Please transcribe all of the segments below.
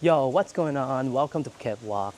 Yo, what's going on? Welcome to Phuket Walk.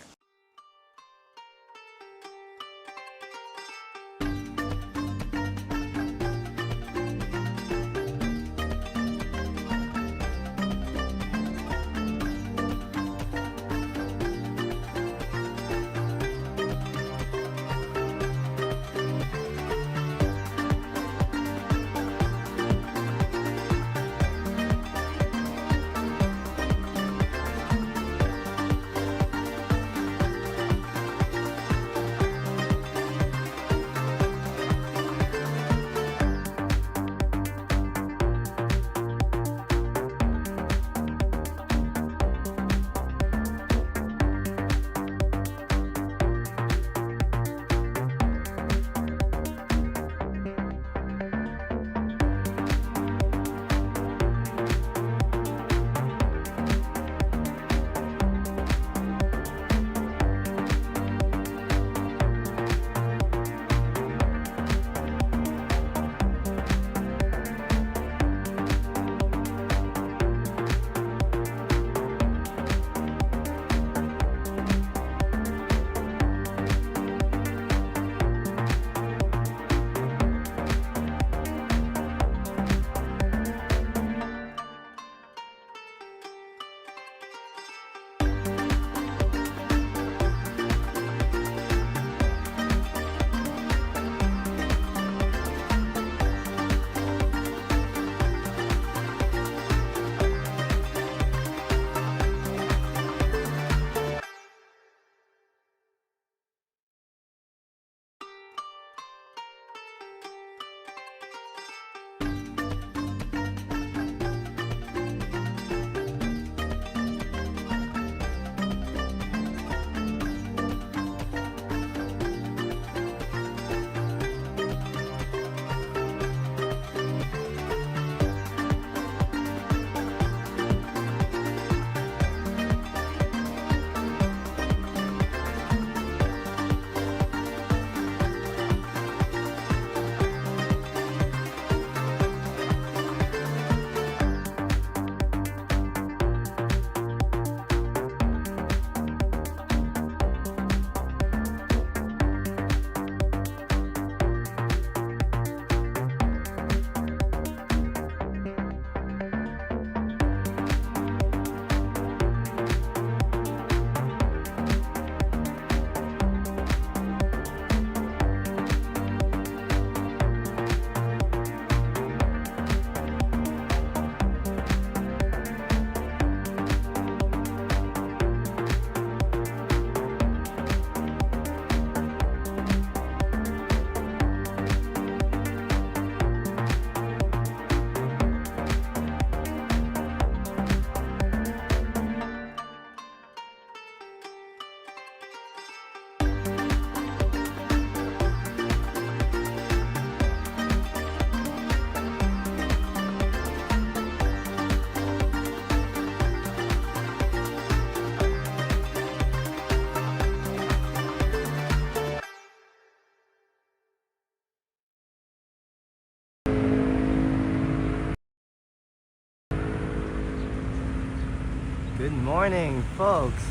Good morning, folks.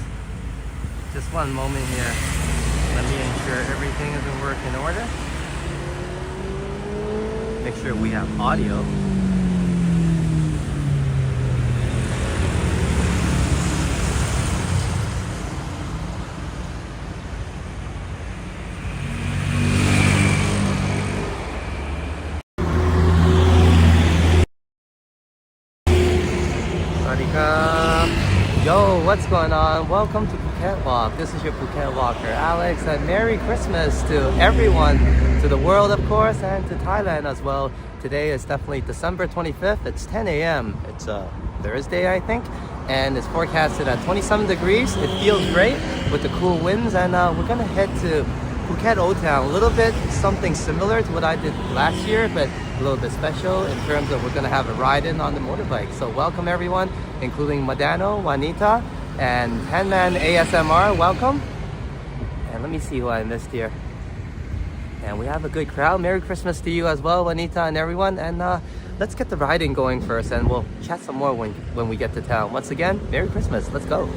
Just one moment here. Let me ensure everything is in working order. Make sure we have audio. Yo, what's going on? Welcome to Phuket Walk. This is your Phuket Walker, Alex, and Merry Christmas to everyone, to the world, of course, and to Thailand as well. Today is definitely December 25th. It's 10 a.m. It's Thursday, I think, and it's forecasted at 27 degrees. It feels great with the cool winds, and we're gonna head to Phuket Oldtown. A little bit something similar to what I did last year, but a little bit special in terms of we're gonna have a ride-in on the motorbike. So welcome everyone, including Madano, Juanita, and Handman ASMR. Welcome. And let me see who I missed here. And we have a good crowd. Merry Christmas to you as well, Juanita and everyone. And let's get the riding going first, and we'll chat some more when we get to town. Once again, Merry Christmas. Let's go.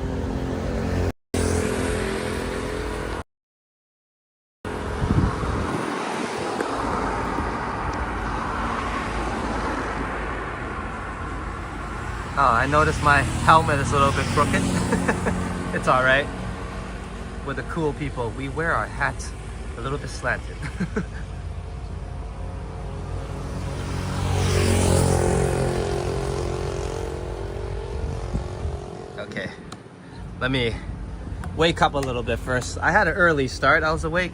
Oh, I noticed my helmet is a little bit crooked. It's all right. We're the cool people. We wear our hats a little bit slanted. Okay, let me wake up a little bit first. I had an early start. I was awake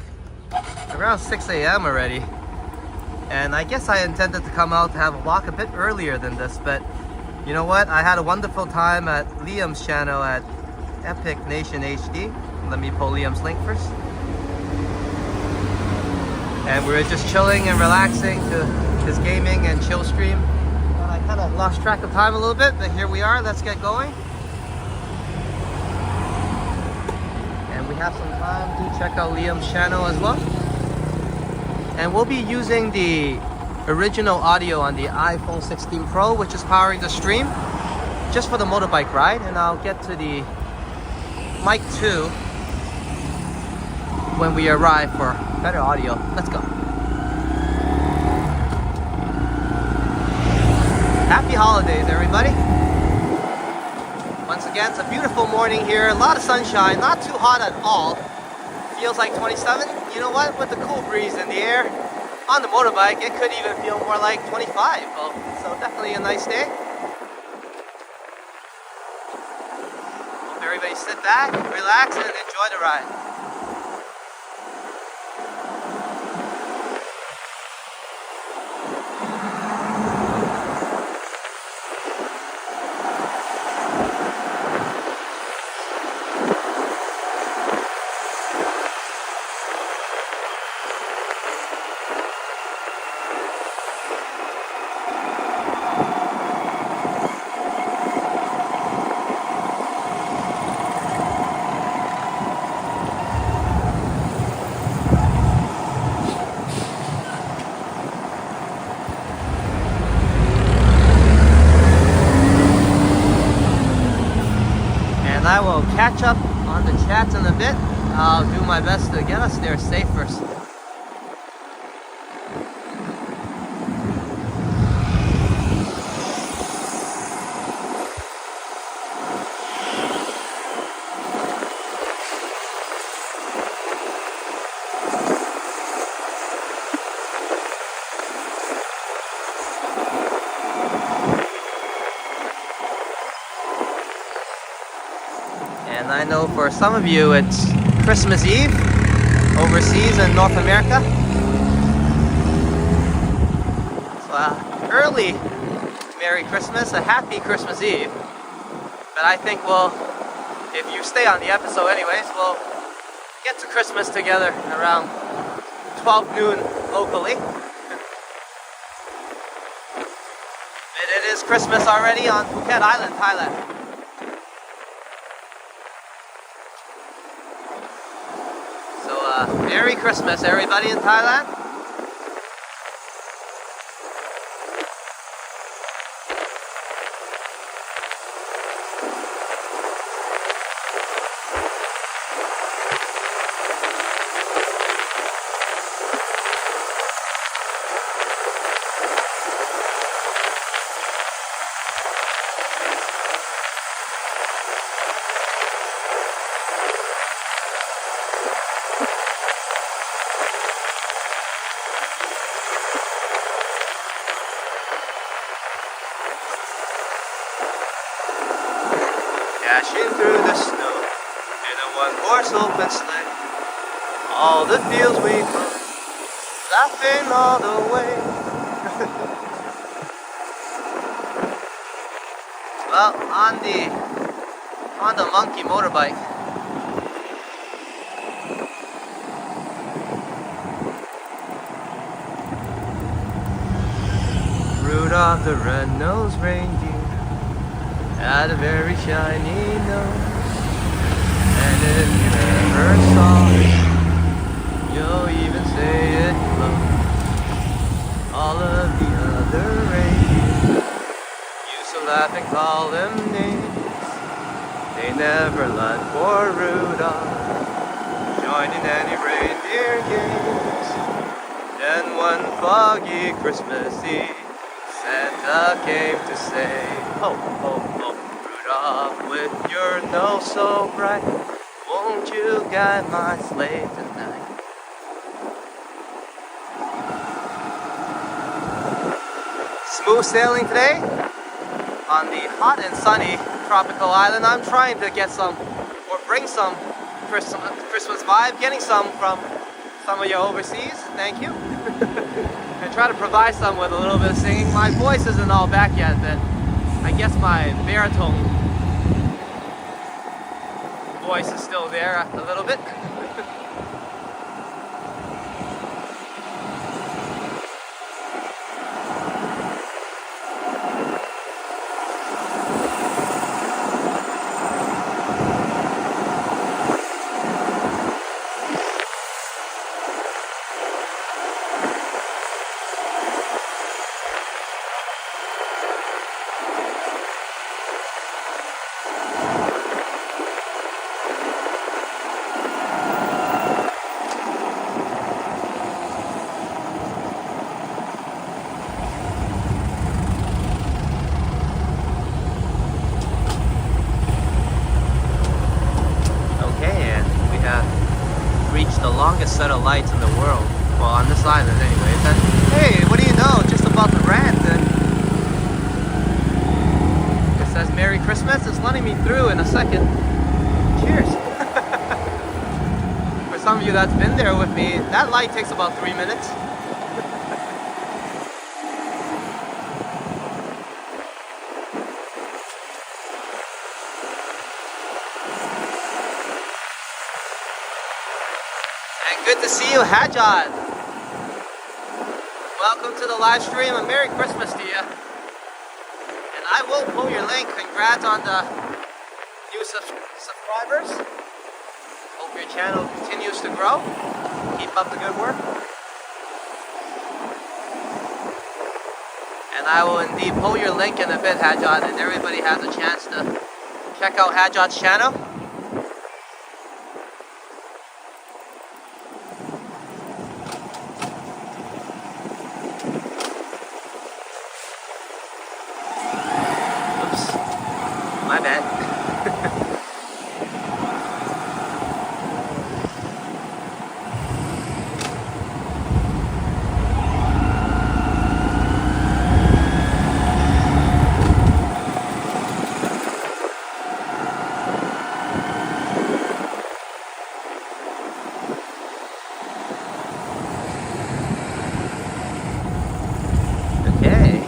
around 6 a.m. already. And I guess I intended to come out to have a walk a bit earlier than this, but you know what? I had a wonderful time at Liam's channel at Epic Nation HD. Let me pull Liam's link first. And we were just chilling and relaxing to his gaming and chill stream. And I kind of lost track of time a little bit, but here we are. Let's get going. And we have some time to check out Liam's channel as well. And we'll be using the original audio on the iPhone 16 Pro, which is powering the stream, just for the motorbike ride. And I'll get to the mic 2 when we arrive for better audio. Let's go. Happy holidays, everybody. Once again, it's a beautiful morning here. A lot of sunshine, not too hot at all. Feels like 27. You know what? With the cool breeze in the air, on the motorbike, it could even feel more like 25. Well, so definitely a nice day. Hope everybody sit back, relax, and enjoy the ride. I will catch up on the chats in a bit. I'll do my best to get us there safe first. And I know for some of you it's Christmas Eve overseas in North America. So early Merry Christmas, a happy Christmas Eve. But I think if you stay on the episode anyways, we'll get to Christmas together around 12 noon locally. It is Christmas already on Phuket Island, Thailand. Merry Christmas, everybody in Thailand. Dashing through the snow in a one-horse open sleigh. All the fields we go, laughing all the way. Well, on the monkey motorbike. Rudolph the red-nosed reindeer had a very shiny nose, and if you ever saw it, you'll even say it glows. All of the other reindeer laugh and call them names. They never let poor Rudolph join in any reindeer games. Then one foggy Christmas Eve, Santa came to say, ho, ho, ho, Rudolph, with your nose so bright, won't you guide my sleigh tonight? Smooth sailing today on the hot and sunny tropical island. I'm trying to get some, or bring some Christmas vibe, getting some from some of you overseas. Thank you. And try to provide some with a little bit of singing. My voice isn't all back yet, but I guess my baritone voice is still there a little bit. The longest set of lights in the world, well, on this island anyways. And hey, what do you know, just about to rant, and it says Merry Christmas. It's letting me through in a second. Cheers. For some of you that's been there with me, that light takes about 3 minutes. Good to see you, Hajjad. Welcome to the live stream, and Merry Christmas to you. And I will pull your link. Congrats on the new subscribers. Hope your channel continues to grow. Keep up the good work. And I will indeed pull your link in a bit, Hajjad, and everybody has a chance to check out Hajjad's channel. My bad. Okay.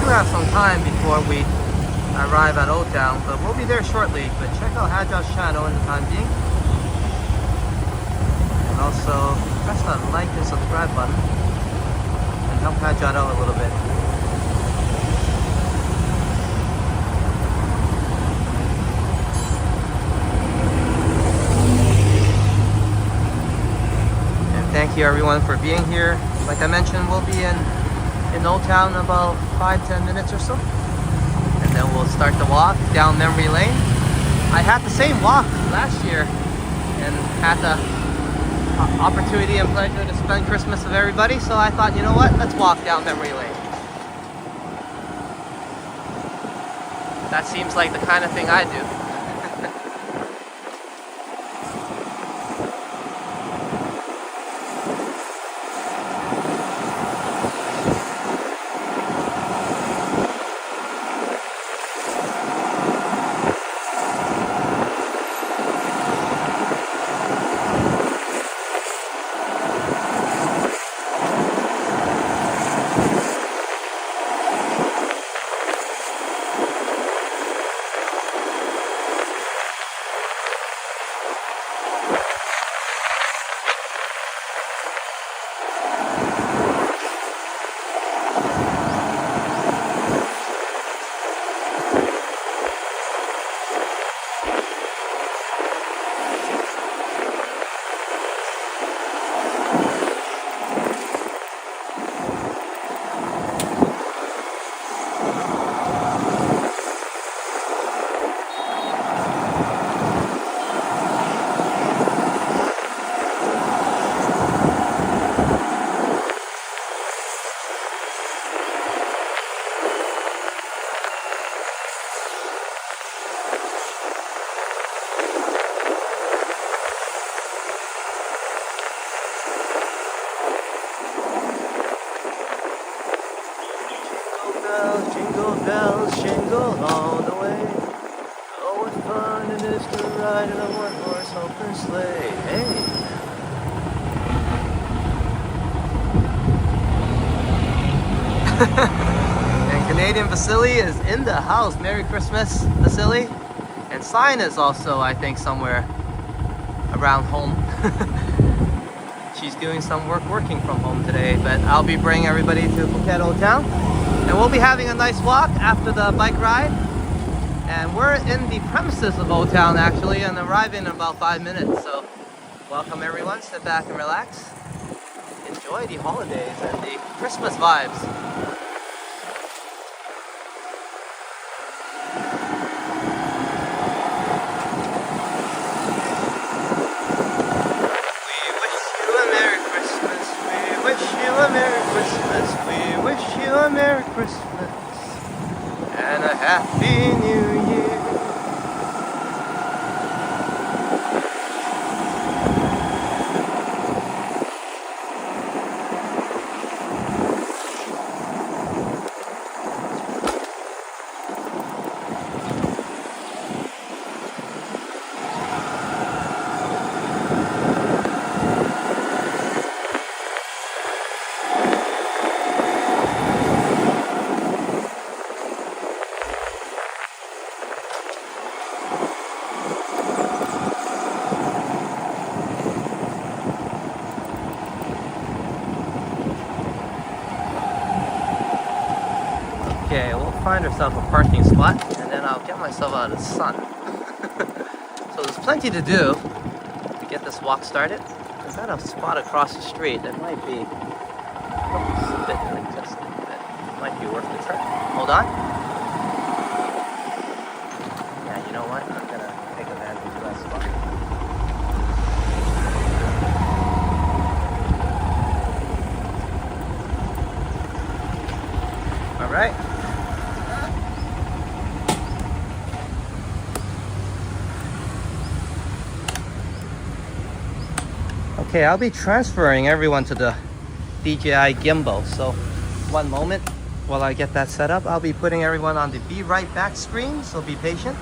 Have some time before we arrive at Oldtown, but we'll be there shortly. But check out Hajjad's channel in the time being, and also press that like and subscribe button and help Hajjad out a little bit. And thank you everyone for being here. Like I mentioned, we'll be in Oldtown in about 5-10 minutes or so, and then we'll start the walk down memory lane. I had the same walk last year and had the opportunity and pleasure to spend Christmas with everybody, so I thought, you know what, let's walk down memory lane. That seems like the kind of thing I do. bells jingle all the way. Oh, what fun it is to ride in a one-horse open sleigh. Hey! And Canadian Vasily is in the house. Merry Christmas, Vasily. And Sign is also, I think, somewhere around home. She's doing some working from home today, but I'll be bringing everybody to Phuket Oldtown. And we'll be having a nice walk after the bike ride. And we're in the premises of Oldtown actually, and arriving in about 5 minutes. So welcome everyone, sit back and relax. Enjoy the holidays and the Christmas vibes. We wish you a Merry Christmas and a Happy New Year. Okay, we'll find ourselves a parking spot and then I'll get myself out of the sun. So there's plenty to do to get this walk started. Is that a spot across the street that might be a bit just a bit, might be worth the trip. Hold on. Yeah, you know what? I'm gonna take advantage of that spot. All right. Okay, I'll be transferring everyone to the DJI gimbal. So one moment while I get that set up, I'll be putting everyone on the Be Right Back screen. So be patient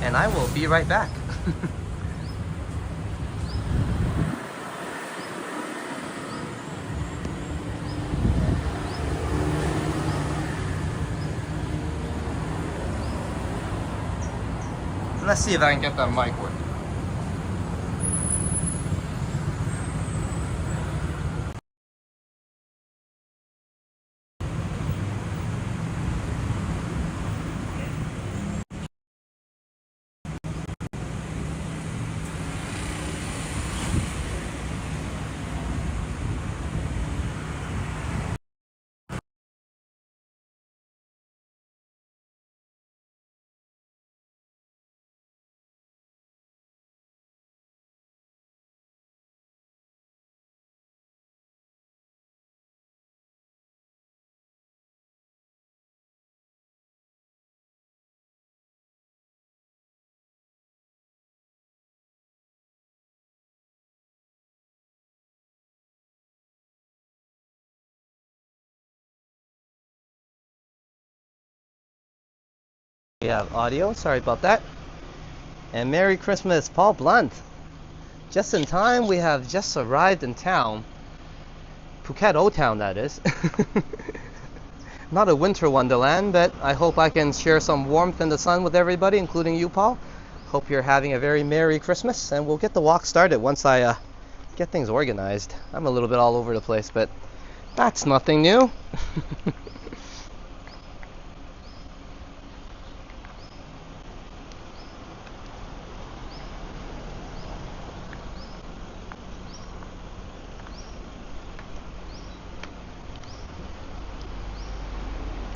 and I will be right back. Let's see if I can get that mic working. We have audio, sorry about that. And Merry Christmas, Paul Blunt. Just in time, we have just arrived in town. Phuket Oldtown, that is. Not a winter wonderland, but I hope I can share some warmth in the sun with everybody, including you, Paul. Hope you're having a very Merry Christmas, and we'll get the walk started once I get things organized. I'm a little bit all over the place, but that's nothing new.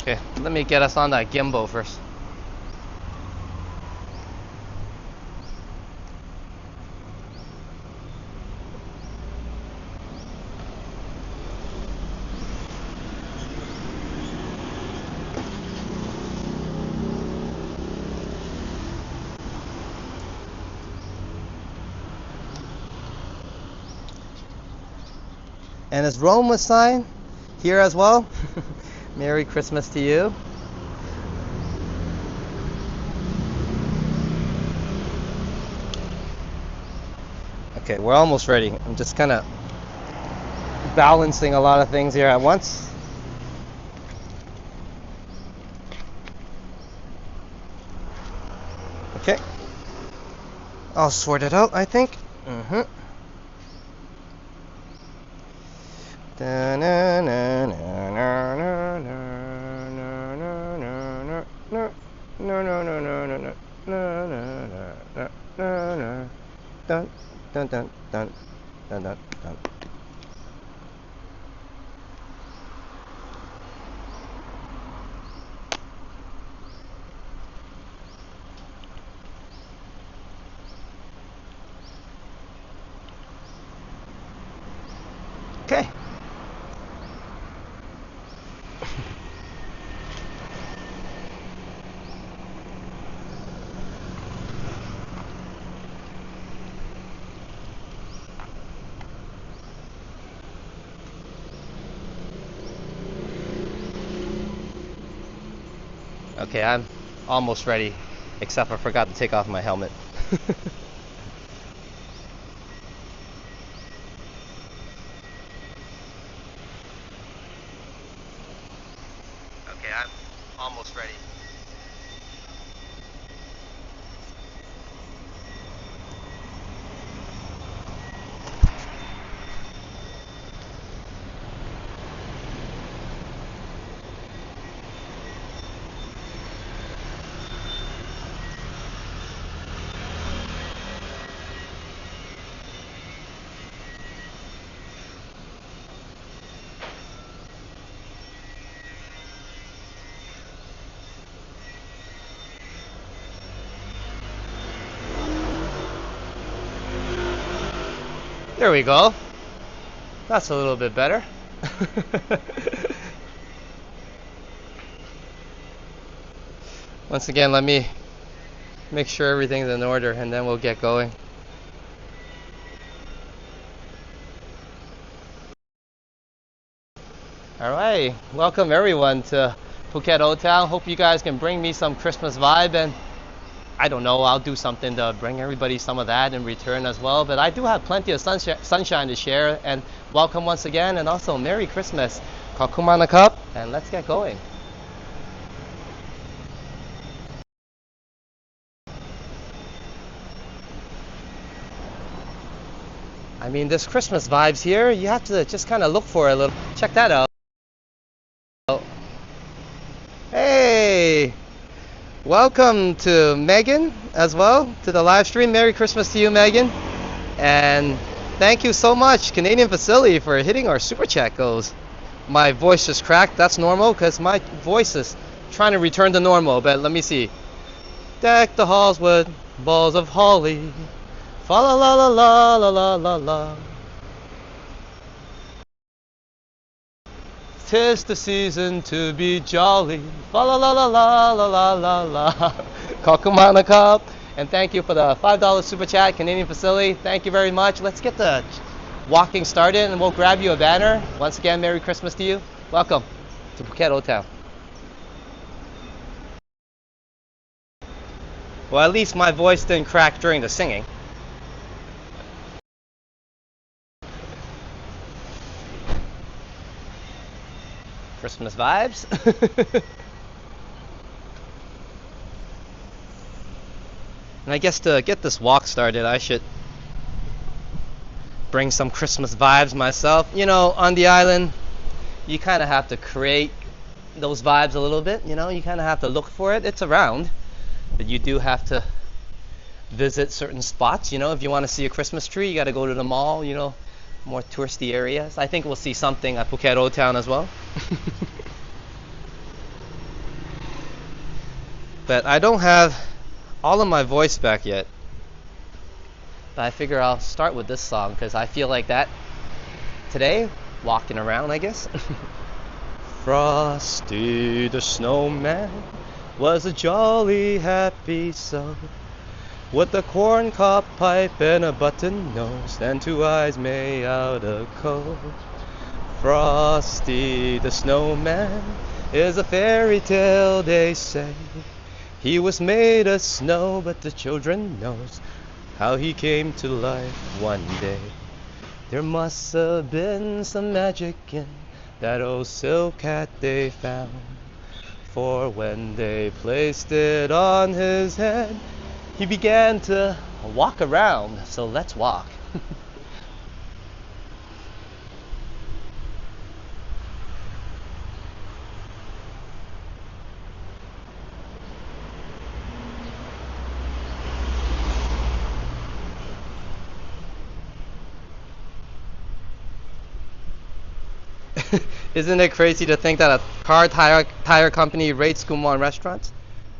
Okay, let me get us on that gimbal first. And is Rome with sign here as well? Merry Christmas to you. Okay, we're almost ready. I'm just kind of balancing a lot of things here at once. Okay. I'll sort it out, I think. Okay. Okay, I'm almost ready, except I forgot to take off my helmet. Okay, I'm almost ready. There we go. That's a little bit better. Once again, let me make sure everything's in order and then we'll get going. Alright, welcome everyone to Phuket Oldtown. Hope you guys can bring me some Christmas vibe, and I don't know, I'll do something to bring everybody some of that in return as well. But I do have plenty of sunshine to share, and welcome once again, and also Merry Christmas. Kakumana Cup, and let's get going. I mean, this Christmas vibes here, you have to just kind of look for it a little. Check that out. Hey! Welcome to Megan as well, to the live stream. Merry Christmas to you, Megan. And thank you so much, Canadian Facility, for hitting our super chat goals. My voice just cracked. That's normal because my voice is trying to return to normal. But let me see. Deck the halls with balls of holly. Fa la la la la la la la la. 'Tis the season to be jolly. Fa la la la la la la la la. Kakumana Cup. And thank you for the $5 super chat, Canadian Facility. Thank you very much. Let's get the walking started and we'll grab you a banner. Once again, Merry Christmas to you. Welcome to Phuket Oldtown. Well, at least my voice didn't crack during the singing. Christmas vibes. And I guess to get this walk started, I should bring some Christmas vibes myself. You know, on the island, you kind of have to create those vibes a little bit. You know, you kind of have to look for it. It's around, but you do have to visit certain spots. You know, if you want to see a Christmas tree, you got to go to the mall, you know, more touristy areas. I think we'll see something at Phuket Oldtown as well. But I don't have all of my voice back yet. But I figure I'll start with this song because I feel like that today, walking around, I guess. Frosty the snowman was a jolly happy soul, with a corncob pipe and a button nose and two eyes made out of coal. Frosty the snowman is a fairy tale, they say. He was made of snow, but the children knows how he came to life one day. There must have been some magic in that old silk hat they found, for when they placed it on his head, he began to walk around. So let's walk. Isn't it crazy to think that a car tire company rates Kumon restaurants?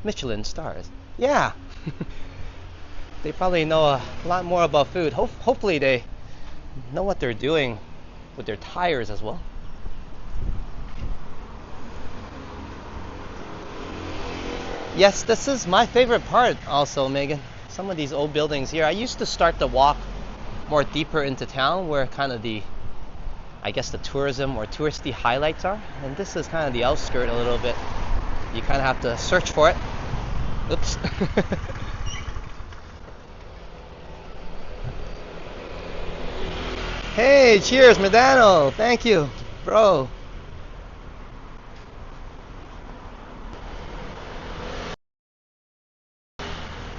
Michelin stars. Yeah. They probably know a lot more about food. Hopefully they know what they're doing with their tires as well. Yes, this is my favorite part also, Megan. Some of these old buildings here. I used to start to walk more deeper into town where kind of I guess the tourism or touristy highlights are. And this is kind of the outskirt a little bit. You kind of have to search for it. Oops. Hey, cheers, Medano. Thank you, bro.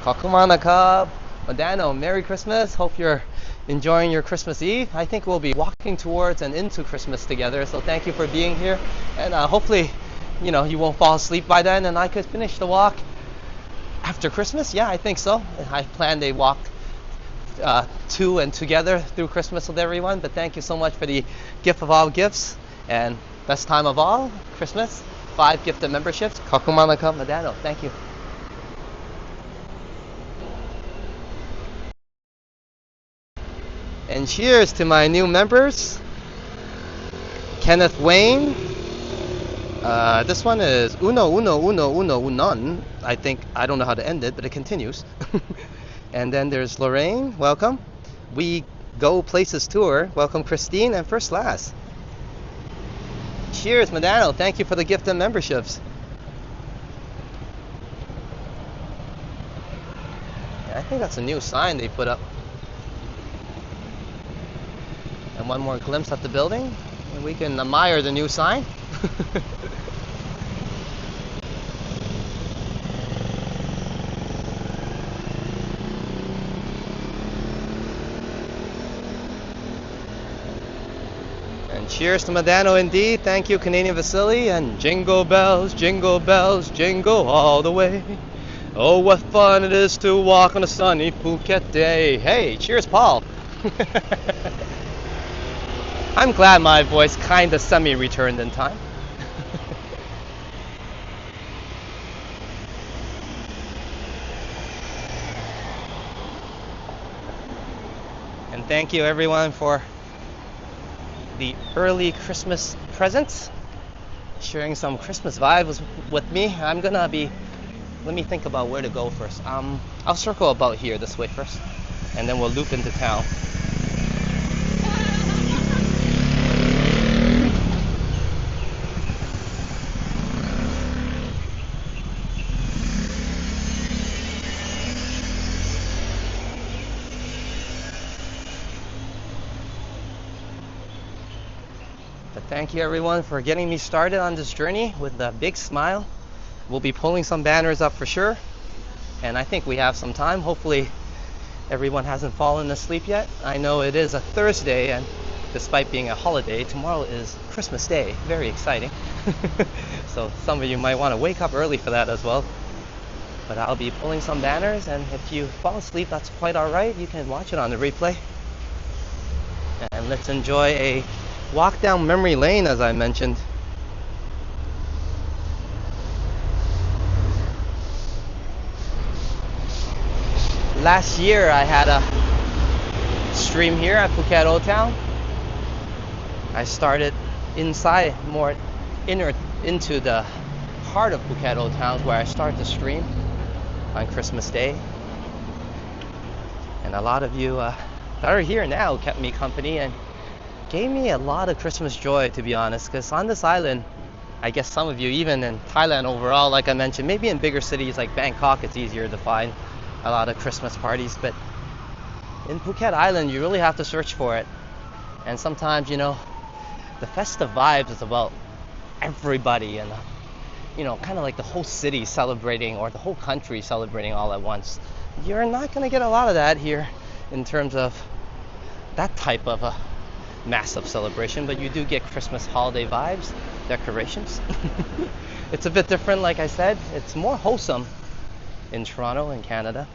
Kakumanakab, Medano, Merry Christmas. Hope you're enjoying your Christmas Eve. I think we'll be walking towards and into Christmas together. So thank you for being here. And hopefully, you won't fall asleep by then and I could finish the walk after Christmas. Yeah, I think so. I planned a walk to and together through Christmas with everyone. But thank you so much for the gift of all gifts and best time of all, Christmas. 5 gifted memberships. Kakumanaka Medano. Thank you. And cheers to my new members. Kenneth Wayne. This one is uno unon. I don't know how to end it, but it continues. And then there's Lorraine, welcome. We Go Places Tour, welcome Christine, and First Class. Cheers, Medano, thank you for the gift and memberships. I think that's a new sign they put up. And one more glimpse at the building, and we can admire the new sign. Cheers to Medano indeed. Thank you, Canadian Vasily. And jingle bells, jingle all the way. Oh, what fun it is to walk on a sunny Phuket day. Hey, cheers, Paul. I'm glad my voice kind of semi-returned in time. And thank you, everyone, for the early Christmas presents, sharing some Christmas vibes with me. I'm gonna be, let me think about where to go first. I'll circle about here this way first, and then we'll loop into town. Thank you everyone for getting me started on this journey with a big smile. We'll be pulling some banners up for sure, and I think we have some time. Hopefully everyone hasn't fallen asleep yet. I know it is a Thursday, and despite being a holiday, tomorrow is Christmas Day. Very exciting. So some of you might want to wake up early for that as well. But I'll be pulling some banners, and if you fall asleep, that's quite alright. You can watch it on the replay. And let's enjoy a walk down memory lane, as I mentioned. Last year I had a stream here at Phuket Oldtown. I started inside, more into the heart of Phuket Oldtown, where I started to stream on Christmas Day. And a lot of you that are here now kept me company and gave me a lot of Christmas joy, to be honest, because on this island, I guess some of you, even in Thailand overall, like I mentioned, maybe in bigger cities like Bangkok, it's easier to find a lot of Christmas parties, but In Phuket Island, you really have to search for it. And sometimes, you know, the festive vibes is about everybody and, you know, kind of like the whole city celebrating or the whole country celebrating all at once. You're not going to get a lot of that here in terms of that type of a massive celebration, but you do get Christmas holiday vibes, decorations. It's a bit different, like I said. It's more wholesome in Toronto in Canada.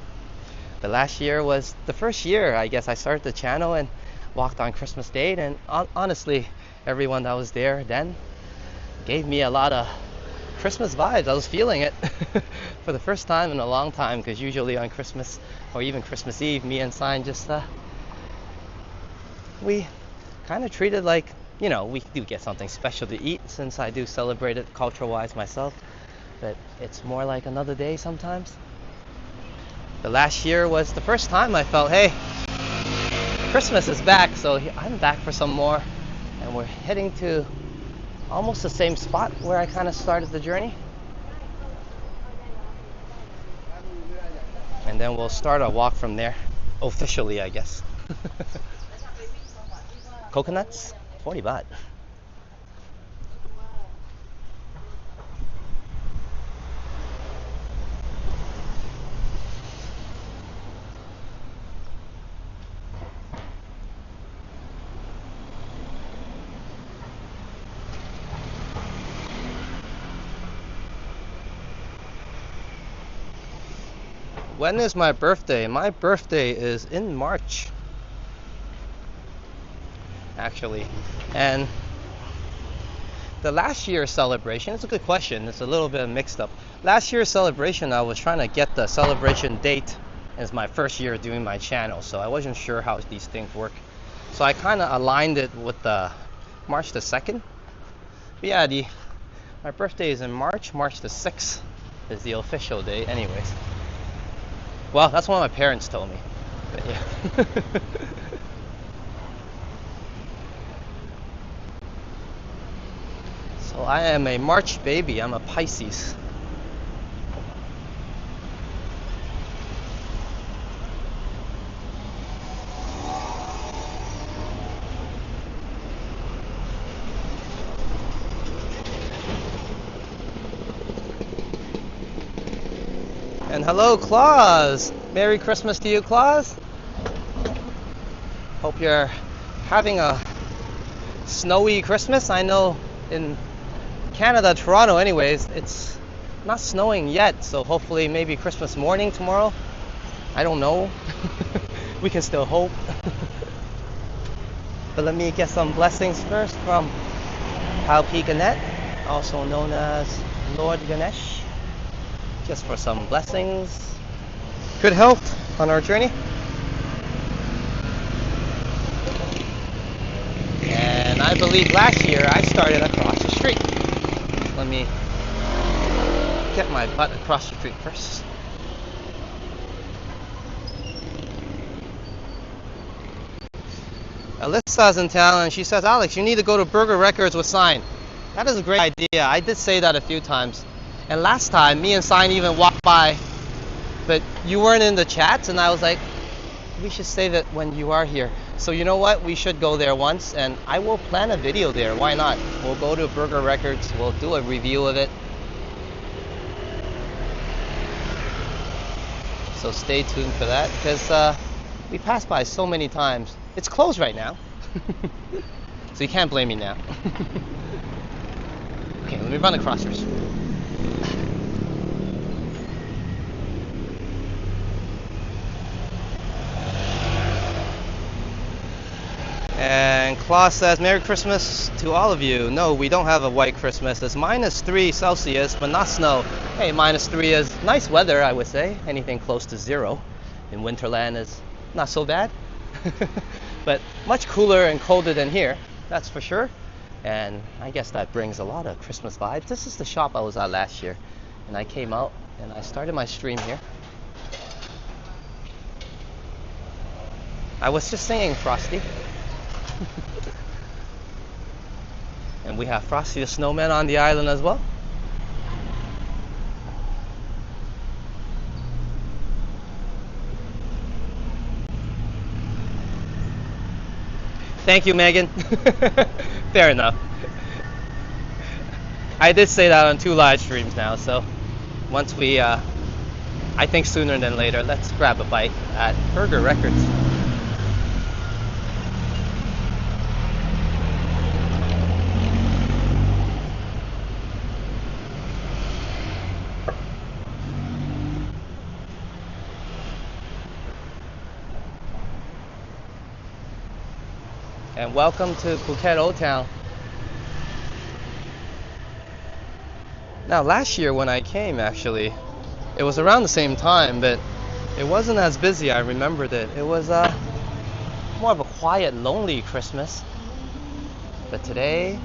The last year was the first year, I guess, I started the channel and walked on Christmas Day, and honestly, everyone that was there then gave me a lot of Christmas vibes. I was feeling it for the first time in a long time, because usually on Christmas or even Christmas Eve, me and Sign just we kind of treat it like, you know, we do get something special to eat since I do celebrate it culture-wise myself, but it's more like another day sometimes. The last year was the first time I felt, hey, Christmas is back, so I'm back for some more, and we're heading to almost the same spot where I kind of started the journey. And then we'll start our walk from there, officially, I guess. Coconuts, 40 baht. When is my birthday? My birthday is in March, actually. And the last year's celebration, it's a good question. It's a little bit mixed up. Last year's celebration, I was trying to get the celebration date. It's my first year doing my channel, so I wasn't sure how these things work. So I kind of aligned it with the March the 2nd. But yeah, my birthday is in March. March the 6th is the official date anyways. Well, that's what my parents told me. But yeah. So I am a March baby. I'm a Pisces. And hello, Claus! Merry Christmas to you, Claus! Hope you're having a snowy Christmas. I know in Canada, Toronto anyways, it's not snowing yet, so hopefully maybe Christmas morning tomorrow. I don't know. We can still hope. But let me get some blessings first from Palpi Ganet, also known as Lord Ganesh. Just for some blessings, good health on our journey. And I believe last year I started across the street. Let me get my butt across the street first. Alyssa's in town and she says, Alex, you need to go to Burger Records with Sign. That is a great idea. I did say that a few times. And last time, me and Sign even walked by, but you weren't in the chats, and I was like, we should save it when you are here. So you know what? We should go there once, and I will plan a video there. Why not? We'll go to Burger Records. We'll do a review of it. So stay tuned for that, because we passed by so many times. It's closed right now, so you can't blame me now. Okay, let me run across yours. And Claus says, Merry Christmas to all of you. No, we don't have a white Christmas. It's -3 Celsius, but not snow. Hey, -3 is nice weather, I would say. Anything close to 0 in Winterland is not so bad. But much cooler and colder than here, that's for sure. And I guess that brings a lot of Christmas vibes. This is the shop I was at last year. And I came out and I started my stream here. I was just singing Frosty. And we have Frosty the Snowman on the island as well. Thank you, Megan. Fair enough. I did say that on 2 live streams now, so once we, I think sooner than later, let's grab a bite at Burger Records. And welcome to Phuket Oldtown. Now last year when I came, actually, it was around the same time, but it wasn't as busy. I remembered it. It was more of a quiet, lonely Christmas. But today,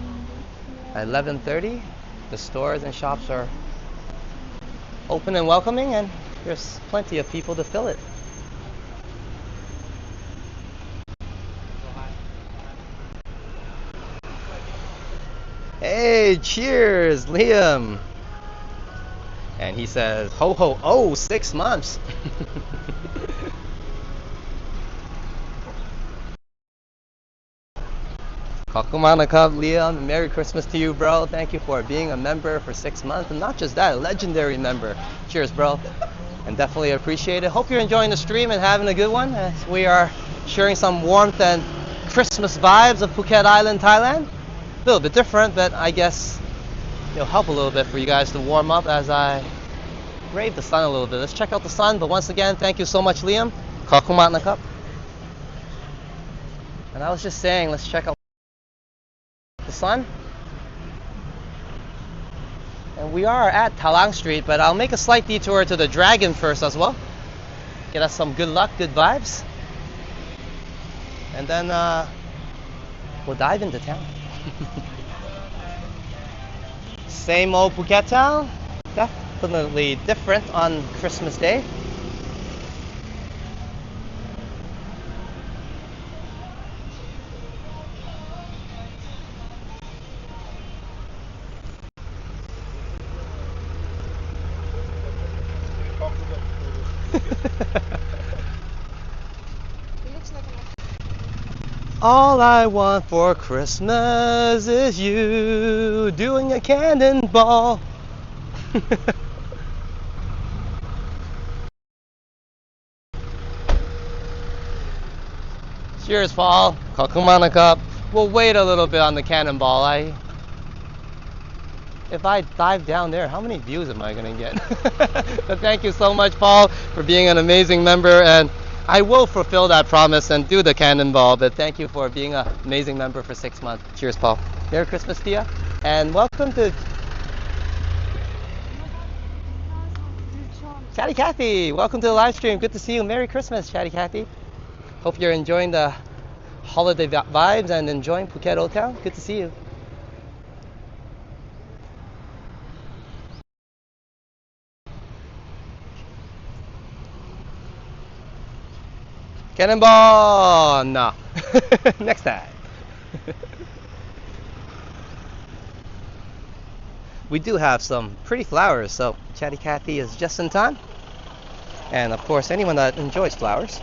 at 11:30, the stores and shops are open and welcoming, and there's plenty of people to fill it. Hey, cheers, Liam. And he says, ho ho, oh, 6 months. Kakumana Cup, Liam, Merry Christmas to you, bro. Thank you for being a member for 6 months. And not just that, a legendary member. Cheers, bro. And definitely appreciate it. Hope you're enjoying the stream and having a good one, as we are sharing some warmth and Christmas vibes of Phuket Island, Thailand. A little bit different, but I guess it'll help a little bit for you guys to warm up as I brave the sun a little bit. Let's check out the sun, but once again, thank you so much, Liam. Kakumat na cup. And I was just saying, let's check out the sun. And we are at Talang Street, but I'll make a slight detour to the Dragon first as well. Get us some good luck, good vibes. And then we'll dive into town. Same old Phuket town, definitely different on Christmas Day. All I want for Christmas is you doing a cannonball. Cheers, Paul. Kakumana Cup. We'll wait a little bit on the cannonball. If I dive down there, how many views am I gonna get? But thank you so much, Paul, for being an amazing member, and I will fulfill that promise and do the cannonball, but thank you for being an amazing member for 6 months. Cheers, Paul. Merry Christmas to you, and welcome to Chatty Cathy. Welcome to the live stream. Good to see you. Merry Christmas, Chatty Cathy. Hope you're enjoying the holiday vibes and enjoying Phuket Oldtown. Good to see you. Cannonball! No. Next time. We do have some pretty flowers, so Chatty Cathy is just in time. And of course, anyone that enjoys flowers.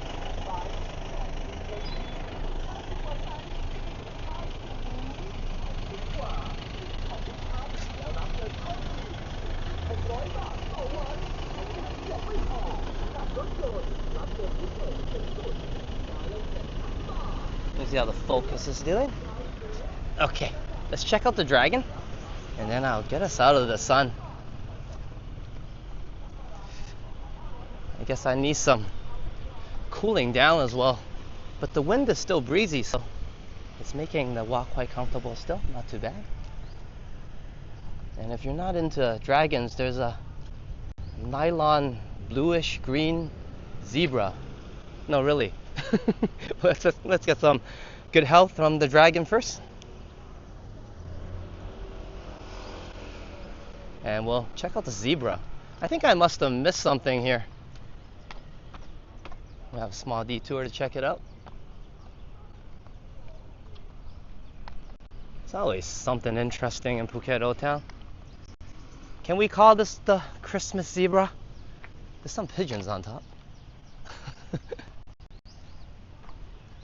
Let's see how the focus is doing. Okay, let's check out the Dragon, and then I'll get us out of the sun. I guess I need some cooling down as well, but the wind is still breezy, so it's making the walk quite comfortable still, not too bad. And if you're not into dragons, there's a nylon bluish green zebra. No, really. Let's get some good health from the Dragon first, and we'll check out the zebra. I think I must have missed something here. We'll have a small detour to check it out. It's always something interesting in Phuket Oldtown. Can we call this the Christmas zebra? There's some pigeons on top.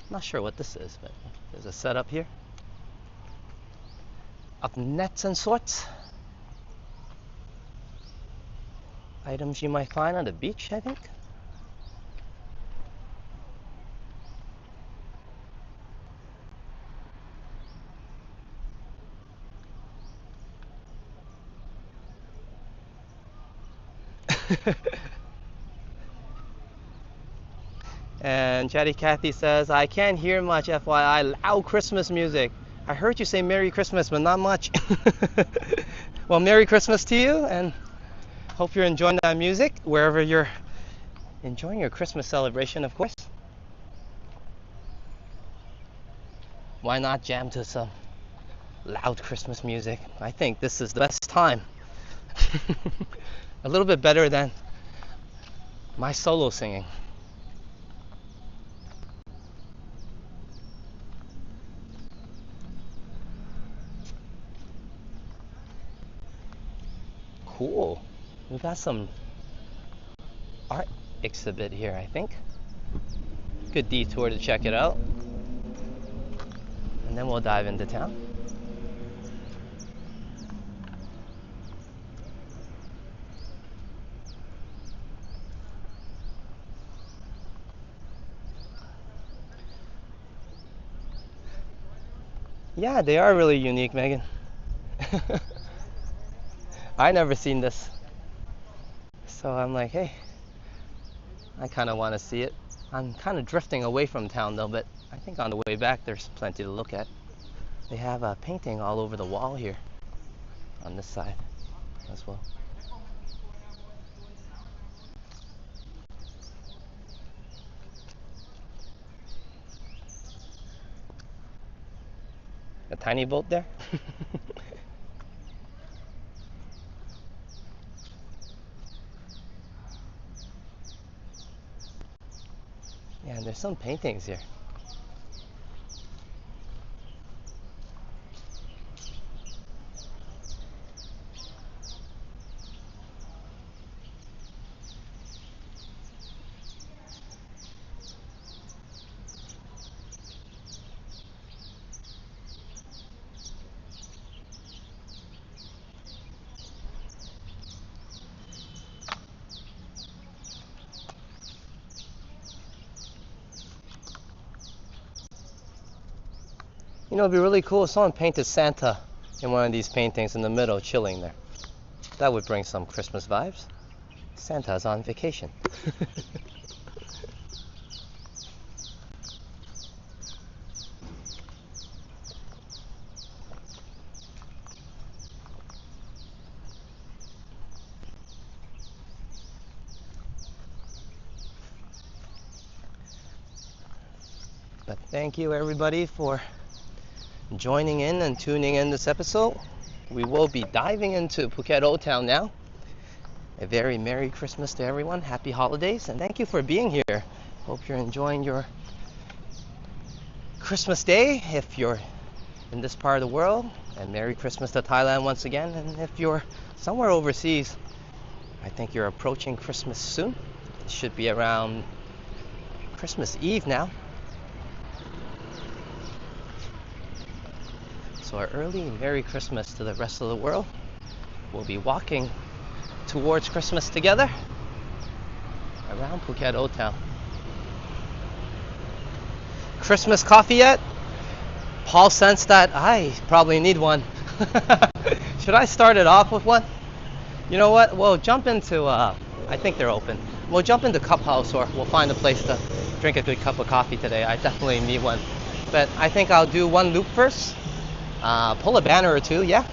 Not sure what this is, but There's a setup here of nets and sorts. Items you might find on the beach, I think. And Chatty Cathy says, I can't hear much, FYI. Loud Christmas music. I heard you say Merry Christmas, but not much. Well, Merry Christmas to you, and hope you're enjoying that music wherever you're enjoying your Christmas celebration, of course. Why not jam to some loud Christmas music? I think this is the best time. A little bit better than my solo singing. Cool. We've got some art exhibit here, I think. Good detour to check it out. And then we'll dive into town. Yeah, they are really unique, Megan. I never seen this. So I'm like, hey, I kind of want to see it. I'm kind of drifting away from town though, but I think on the way back there's plenty to look at. They have a painting all over the wall here on this side as well. A tiny boat there. Yeah, and there's some paintings here. You know, it'd be really cool if someone painted Santa in one of these paintings in the middle, chilling there. That would bring some Christmas vibes. Santa's on vacation. But thank you everybody for joining in and tuning in this episode. We will be diving into Phuket Oldtown now. A very Merry Christmas to everyone. Happy holidays, and thank you for being here. Hope you're enjoying your Christmas day if you're in this part of the world, and Merry Christmas to Thailand once again. And if you're somewhere overseas, I think you're approaching Christmas soon. It should be around Christmas Eve now. So our early Merry Christmas to the rest of the world. We'll be walking towards Christmas together around Phuket Oldtown. Christmas coffee yet? Paul sensed that I probably need one. Should I start it off with one? You know what? We'll jump into, I think they're open. We'll jump into Cup House, or we'll find a place to drink a good cup of coffee today. I definitely need one. But I think I'll do one loop first. Pull a banner or two, yeah?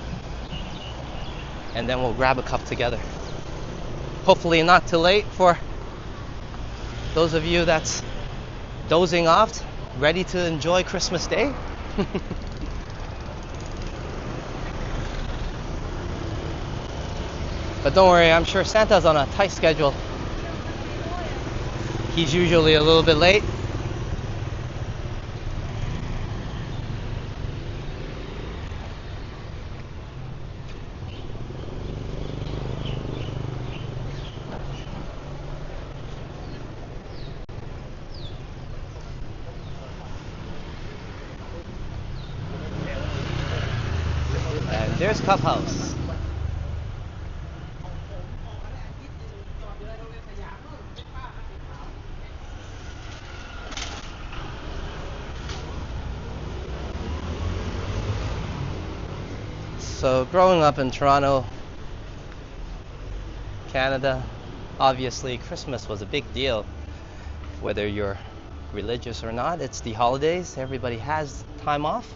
And then we'll grab a cup together. Hopefully not too late for those of you that's dozing off, ready to enjoy Christmas Day. But don't worry, I'm sure Santa's on a tight schedule. He's usually a little bit late. There's Cup House. So growing up in Toronto, Canada, obviously Christmas was a big deal. Whether you're religious or not, it's the holidays. Everybody has time off.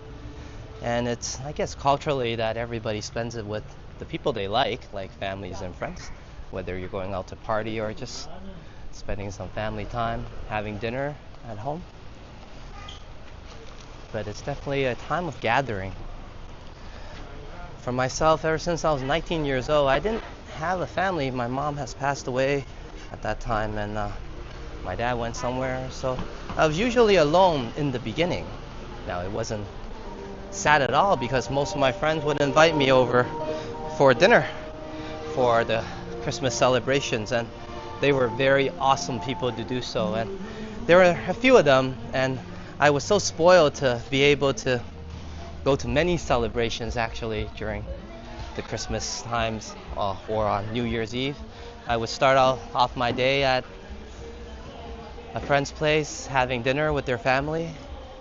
And it's, I guess, culturally that everybody spends it with the people they like families and friends. Whether you're going out to party or just spending some family time, having dinner at home. But it's definitely a time of gathering. For myself, ever since I was 19 years old, I didn't have a family. My mom has passed away at that time, and my dad went somewhere. So I was usually alone in the beginning. Now, it wasn't sad at all because most of my friends would invite me over for dinner for the Christmas celebrations, and they were very awesome people to do so. And there were a few of them, and I was so spoiled to be able to go to many celebrations actually during the Christmas times or on New Year's Eve. I would start off my day at a friend's place having dinner with their family.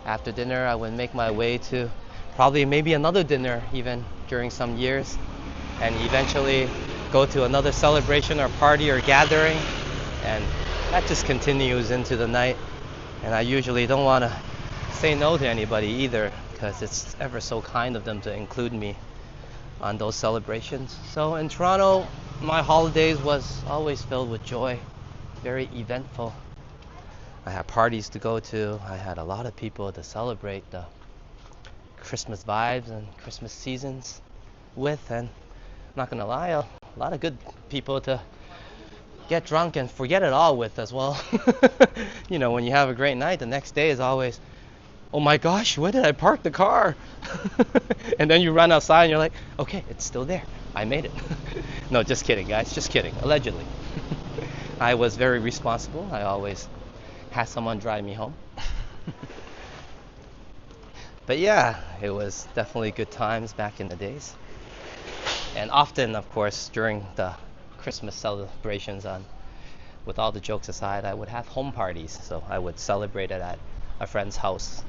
After dinner, I would make my way to probably maybe another dinner even during some years, and eventually go to another celebration or party or gathering, and that just continues into the night. And I usually don't want to say no to anybody either, because it's ever so kind of them to include me on those celebrations. So in Toronto, my holidays was always filled with joy, very eventful. I had parties to go to. I had a lot of people to celebrate the Christmas vibes and Christmas seasons with, and I'm not gonna lie, a lot of good people to get drunk and forget it all with as well. You know, when you have a great night, the next day is always, oh my gosh, where did I park the car? And then you run outside and you're like, okay, it's still there. I made it. No, just kidding, guys. Just kidding. Allegedly. I was very responsible. I always had someone drive me home. But yeah, it was definitely good times back in the days. And often, of course, during the Christmas celebrations, with all the jokes aside, I would have home parties. So I would celebrate it at a friend's house,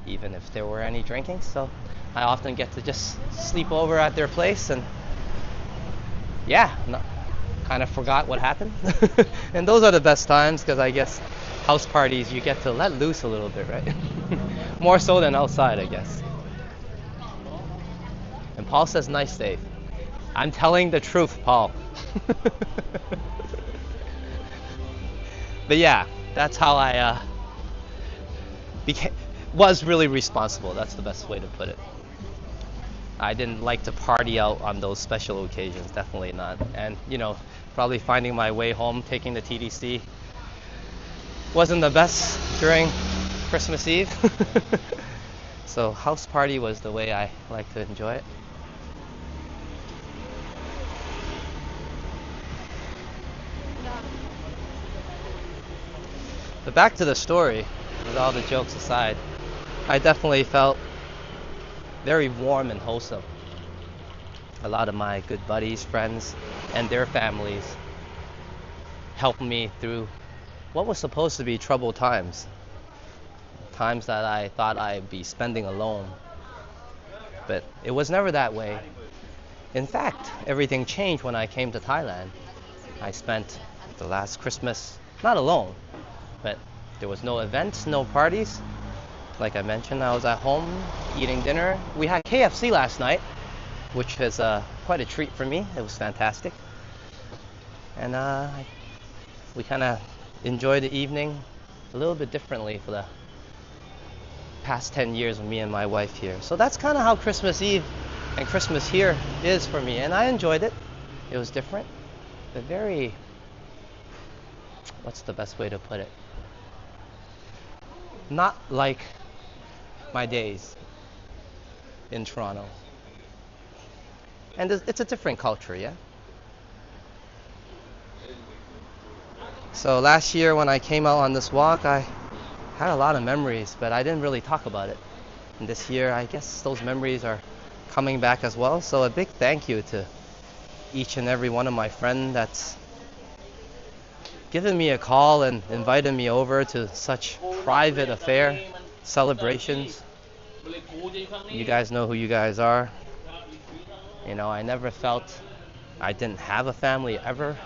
even if there were any drinking. So I often get to just sleep over at their place, and yeah, kind of forgot what happened. And those are the best times, because I guess house parties, you get to let loose a little bit, right? More so than outside, I guess. And Paul says, nice, Dave. I'm telling the truth, Paul. But yeah, that's how I was really responsible. That's the best way to put it. I didn't like to party out on those special occasions, definitely not. And, you know, probably finding my way home, taking the TDC, wasn't the best during Christmas Eve. So house party was the way I like to enjoy it. But back to the story, with all the jokes aside, I definitely felt very warm and wholesome. A lot of my good buddies, friends, and their families helped me through what was supposed to be troubled times. Times that I thought I'd be spending alone. But it was never that way. In fact, everything changed when I came to Thailand. I spent the last Christmas not alone, but there was no events, no parties. Like I mentioned, I was at home eating dinner. We had KFC last night, which is quite a treat for me. It was fantastic. And we kind of enjoyed the evening a little bit differently for the past 10 years with me and my wife here. So that's kind of how Christmas Eve and Christmas here is for me. And I enjoyed it. It was different, but very, what's the best way to put it? Not like my days in Toronto. And it's a different culture, yeah? So last year when I came out on this walk, I had a lot of memories, but I didn't really talk about it. And this year, I guess those memories are coming back as well. So a big thank you to each and every one of my friends that's given me a call and invited me over to such private affair celebrations. You guys know who you guys are. You know, I never felt I didn't have a family ever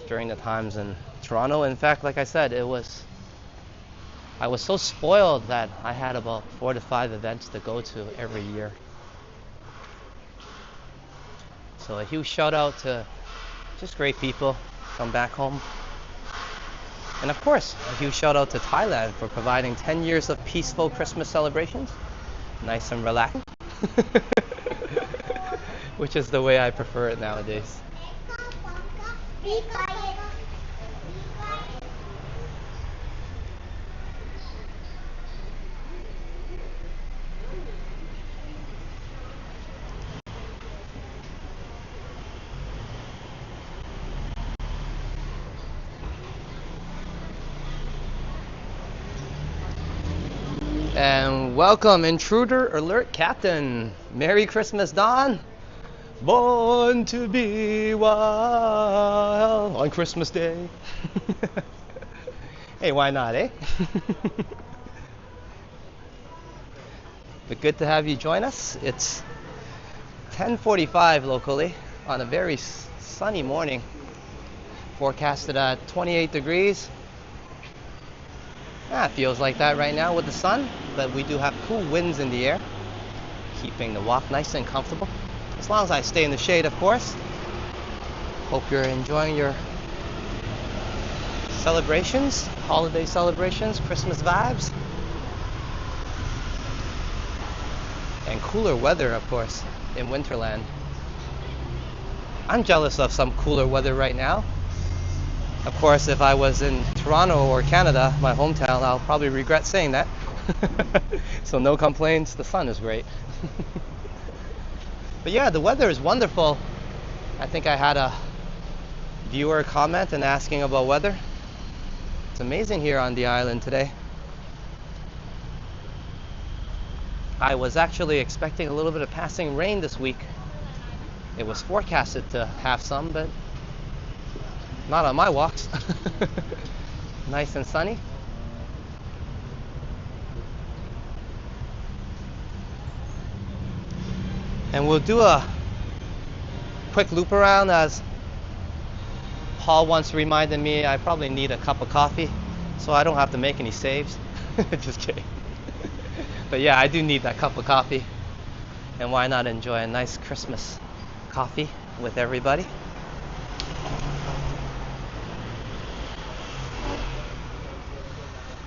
during the times in Toronto. In fact, like I said, I was so spoiled that I had about 4 to 5 events to go to every year. So a huge shout out to just great people from back home. And of course, a huge shout out to Thailand for providing 10 years of peaceful Christmas celebrations. Nice and relaxing. Which is the way I prefer it nowadays. And welcome, intruder alert, Captain. Merry Christmas, Don. Born to be wild on Christmas Day. Hey, why not, eh? But good to have you join us. It's 10:45 locally on a very sunny morning. Forecasted at 28 degrees. It feels like that right now with the sun, but we do have cool winds in the air, keeping the walk nice and comfortable. As long as I stay in the shade, of course. Hope you're enjoying your celebrations, holiday celebrations, Christmas vibes. And cooler weather, of course, in Winterland. I'm jealous of some cooler weather right now. Of course, if I was in Toronto or Canada, my hometown, I'll probably regret saying that. So no complaints, the sun is great. But yeah, the weather is wonderful. I think I had a viewer comment and asking about weather. It's amazing here on the island today. I was actually expecting a little bit of passing rain this week. It was forecasted to have some, but not on my walks. Nice and sunny. And we'll do a quick loop around, as Paul once reminded me I probably need a cup of coffee so I don't have to make any saves. Just kidding. But yeah, I do need that cup of coffee. And why not enjoy a nice Christmas coffee with everybody?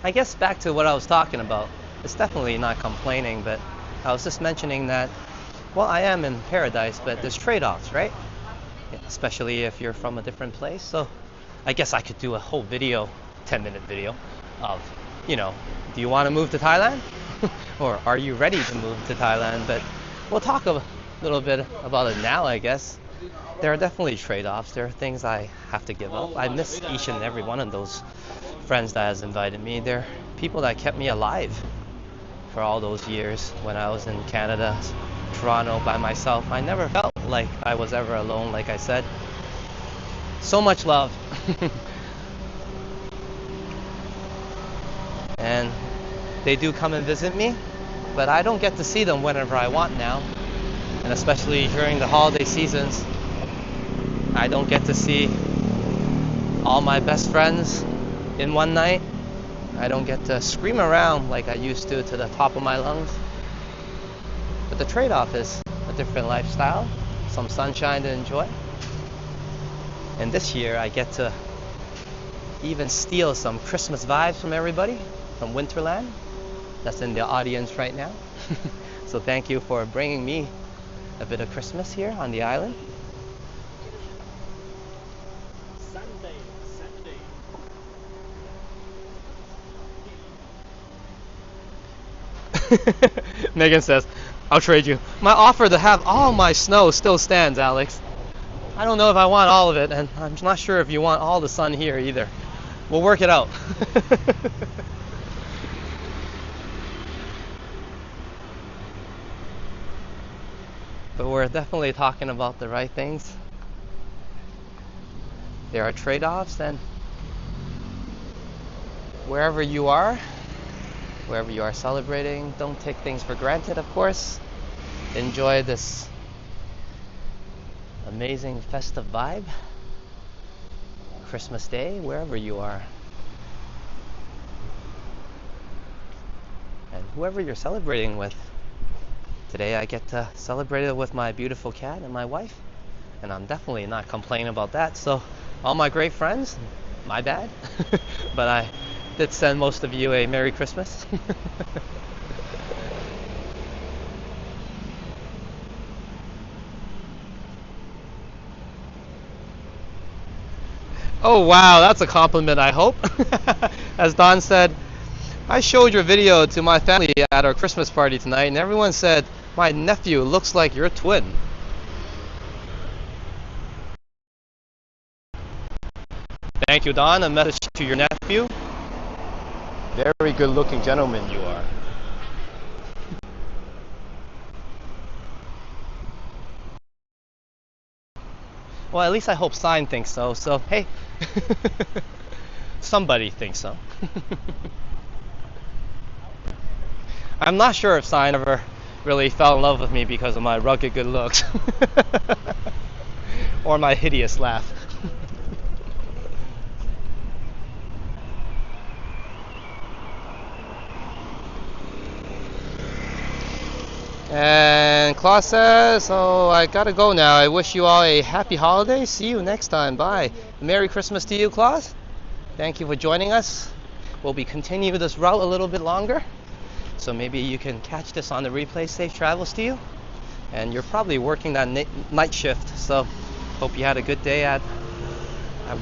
I guess back to what I was talking about. It's definitely not complaining, but I was just mentioning that, well, I am in paradise, but there's trade-offs, right? Especially if you're from a different place. So I guess I could do a whole video, 10-minute video of, you know, do you want to move to Thailand? Or are you ready to move to Thailand? But we'll talk a little bit about it now, I guess. There are definitely trade-offs. There are things I have to give up. I miss each and every one of those friends that has invited me. They're people that kept me alive for all those years when I was in Canada, Toronto by myself. I never felt like I was ever alone, like I said. So much love. And they do come and visit me, but I don't get to see them whenever I want now. And especially during the holiday seasons, I don't get to see all my best friends in one night. I don't get to scream around like I used to the top of my lungs. But the trade-off is a different lifestyle, some sunshine to enjoy. And this year I get to even steal some Christmas vibes from everybody from Winterland that's in the audience right now. So thank you for bringing me a bit of Christmas here on the island. Megan says, I'll trade you. My offer to have all my snow still stands, Alex. I don't know if I want all of it, and I'm not sure if you want all the sun here either. We'll work it out. But we're definitely talking about the right things. There are trade-offs, and wherever you are celebrating, don't take things for granted, of course. Enjoy this amazing festive vibe. Christmas Day, wherever you are. And whoever you're celebrating with. Today I get to celebrate it with my beautiful cat and my wife. And I'm definitely not complaining about that. So, all my great friends, my bad. But I did send most of you a Merry Christmas. Oh wow, that's a compliment, I hope. As Don said, I showed your video to my family at our Christmas party tonight, and everyone said, my nephew looks like your twin. Thank you, Don. A message to your nephew. Very good looking gentleman you are. Well, at least I hope Sign thinks so. So, hey, somebody thinks so. I'm not sure if Sign ever really fell in love with me because of my rugged good looks. Or my hideous laugh. And Klaus says, oh, I gotta go now. I wish you all a happy holiday. See you next time. Bye. Merry Christmas to you, Klaus. Thank you for joining us. We'll be continuing this route a little bit longer. So maybe you can catch this on the replay. Safe travels to you. And you're probably working that night shift. So hope you had a good day at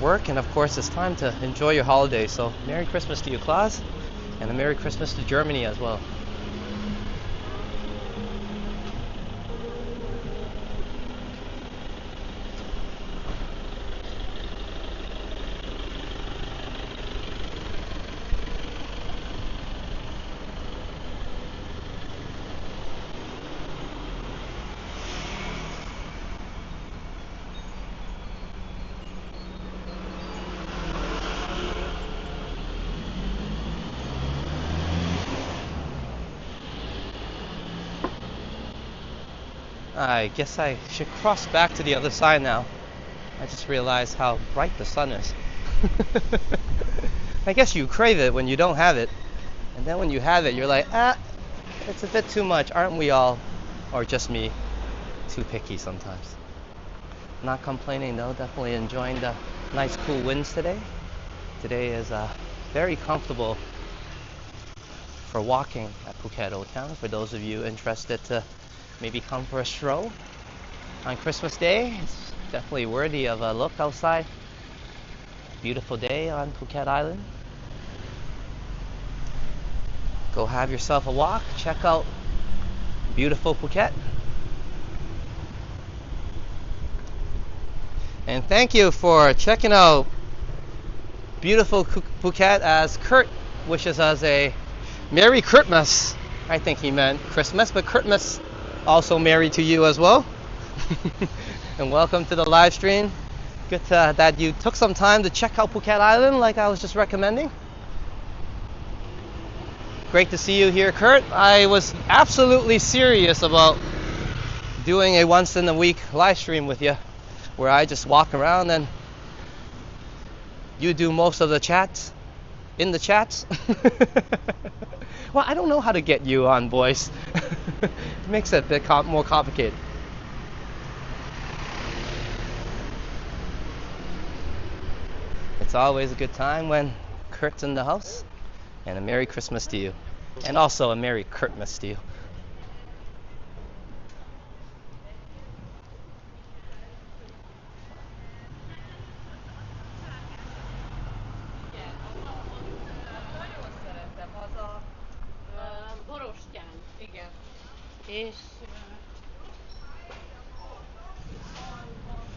work. And of course, it's time to enjoy your holiday. So Merry Christmas to you, Klaus. And a Merry Christmas to Germany as well. I guess I should cross back to the other side now. I just realized how bright the sun is. I guess you crave it when you don't have it. And then when you have it, you're like, it's a bit too much. Aren't we all, or just me, too picky sometimes? Not complaining though, definitely enjoying the nice cool winds today. Today is very comfortable for walking at Phuket Oldtown. For those of you interested to maybe come for a stroll on Christmas Day, it's definitely worthy of a look outside. Beautiful day on Phuket Island. Go have yourself a walk, check out beautiful Phuket. And thank you for checking out beautiful Phuket, as Kurt wishes us a Merry Christmas. I think he meant Christmas, but Christmas also merry to you as well. And welcome to the live stream. Good that you took some time to check out Phuket Island like I was just recommending. Great to see you here, Kurt. I was absolutely serious about doing a once in a week live stream with you, where I just walk around and you do most of the chats in the chats. Well, I don't know how to get you on voice. It makes it a bit more complicated. It's always a good time when Kurt's in the house. And a Merry Christmas to you. And also a Merry Kurtmas to you.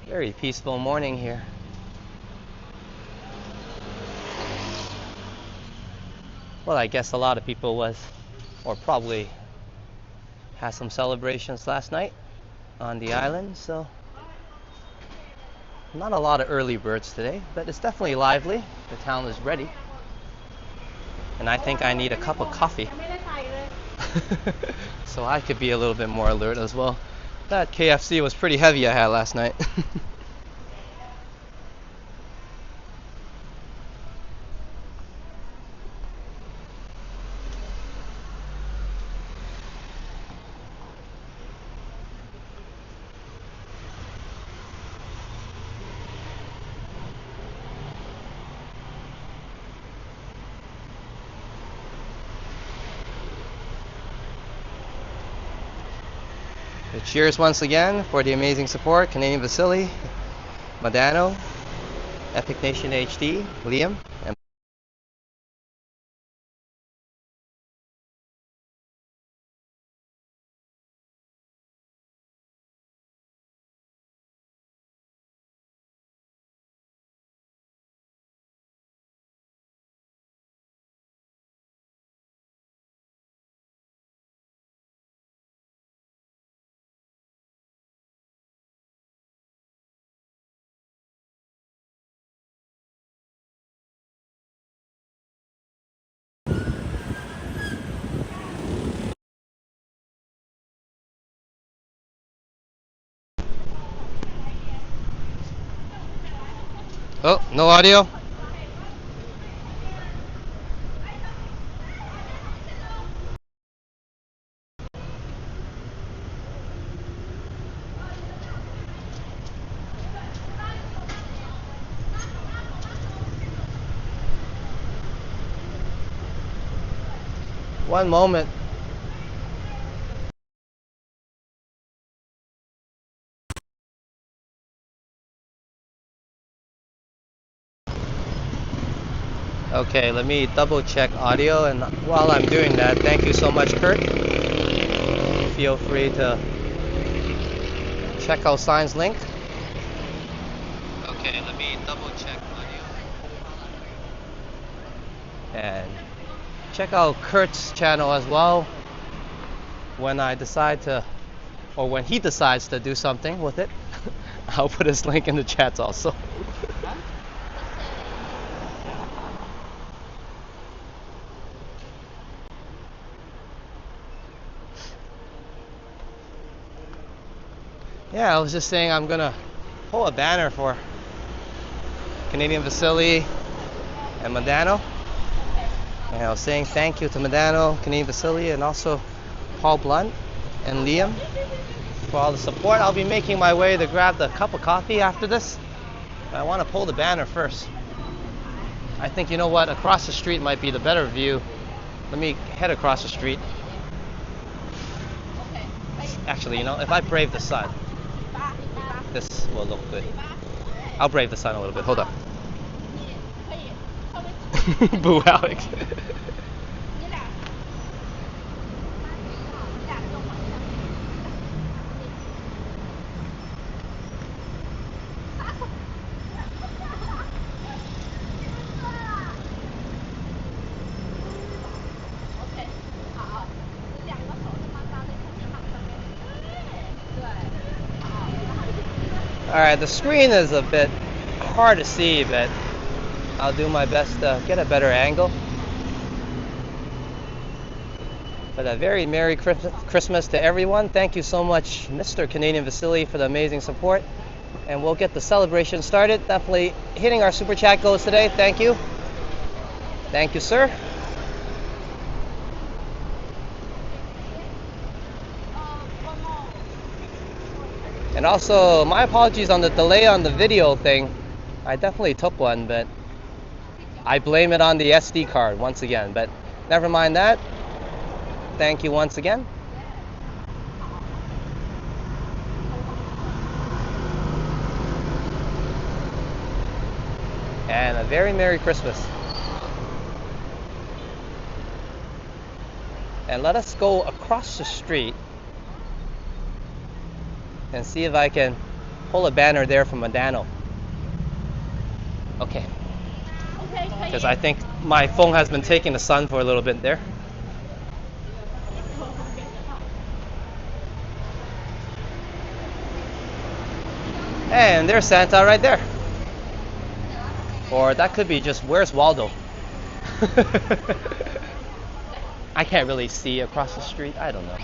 Very peaceful morning here. Well, I guess a lot of people probably had some celebrations last night on the island, so not a lot of early birds today, but it's definitely lively. The town is ready. And I think I need a cup of coffee. So I could be a little bit more alert as well. That KFC was pretty heavy I had last night. Cheers once again for the amazing support. Canadian Vasily, Madano, Epic Nation HD, Liam, and oh, no audio? One moment. Okay, let me double check audio, and while I'm doing that, thank you so much, Kurt. Feel free to check out Sign's link. Okay, let me double check audio. And check out Kurt's channel as well when I decide to, or when he decides to do something with it. I'll put his link in the chats also. Yeah, I was just saying I'm gonna pull a banner for Canadian Vasily and Madano. And I was saying thank you to Madano, Canadian Vasily, and also Paul Blunt and Liam for all the support. I'll be making my way to grab the cup of coffee after this. But I want to pull the banner first. I think, you know what, across the street might be the better view. Let me head across the street. Actually, you know, if I brave the sun, this will look good. I'll brave the sun a little bit. Hold on. Boo, Alex. Alright, the screen is a bit hard to see, but I'll do my best to get a better angle. But a very Merry Christmas to everyone. Thank you so much, Mr. Canadian Vasily, for the amazing support. And we'll get the celebration started. Definitely hitting our super chat goals today. Thank you. Thank you, sir. And also, my apologies on the delay on the video thing. I definitely took one, but I blame it on the SD card once again. But never mind that. Thank you once again. And a very Merry Christmas. And let us go across the street and see if I can pull a banner there from Madano. Okay. Because I think my phone has been taking the sun for a little bit there. And there's Santa right there. Or that could be just, where's Waldo? I can't really see across the street. I don't know.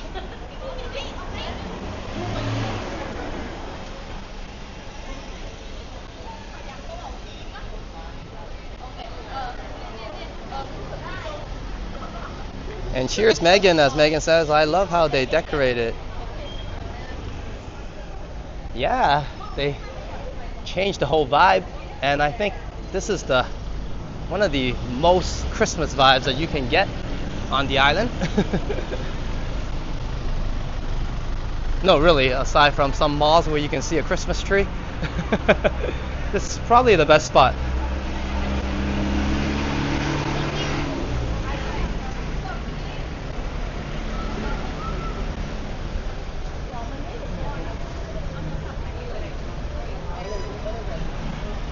And cheers, Megan. As Megan says, I love how they decorate it. Yeah, they changed the whole vibe, and I think this is one of the most Christmas vibes that you can get on the island. No, really, aside from some malls where you can see a Christmas tree. This is probably the best spot.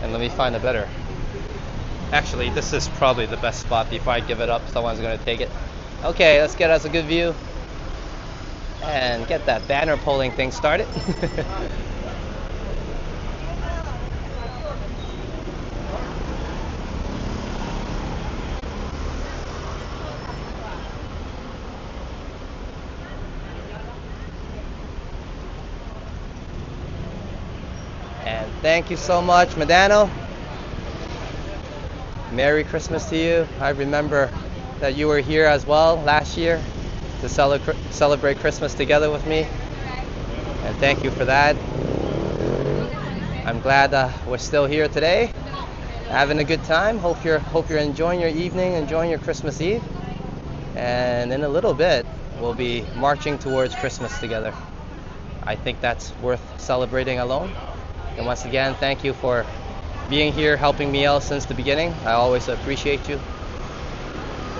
And let me find a better. Actually, this is probably the best spot before I give it up. Someone's going to take it. Okay, let's get us a good view and get that banner pulling thing started. And thank you so much, Medano. Merry Christmas to you. I remember that you were here as well last year to celebrate Christmas together with me. And thank you for that. I'm glad we're still here today, having a good time. Hope you're enjoying your evening, enjoying your Christmas Eve. And in a little bit, we'll be marching towards Christmas together. I think that's worth celebrating alone. And once again, thank you for being here, helping me out since the beginning. I always appreciate you.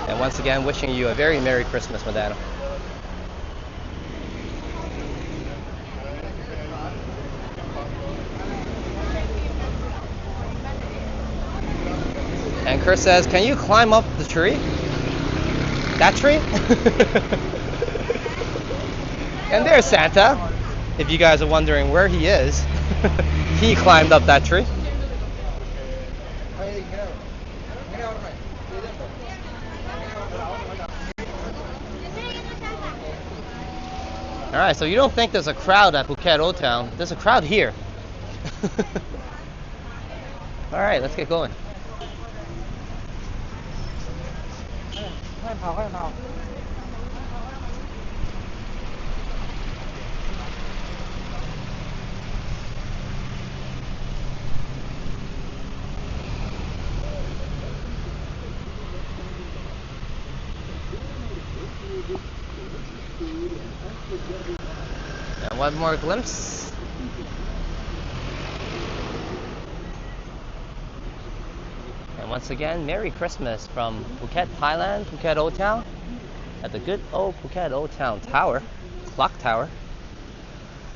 And once again, wishing you a very Merry Christmas, Madano. And Chris says, can you climb up the tree? That tree? And there's Santa. If you guys are wondering where he is, he climbed up that tree. Alright, so you don't think there's a crowd at Phuket Oldtown. There's a crowd here. Alright, let's get going. And one more glimpse. And once again, Merry Christmas from Phuket, Thailand, Phuket Oldtown, at the good old Phuket Oldtown Tower, clock tower,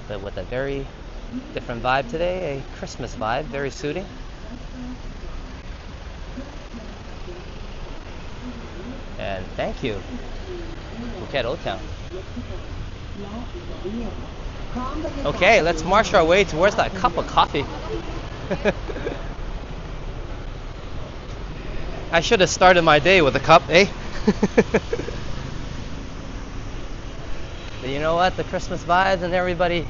but with a very different vibe today, a Christmas vibe, very suiting. And thank you, Phuket Oldtown. Okay, let's march our way towards that cup of coffee. I should have started my day with a cup, eh? But you know what? The Christmas vibes and everybody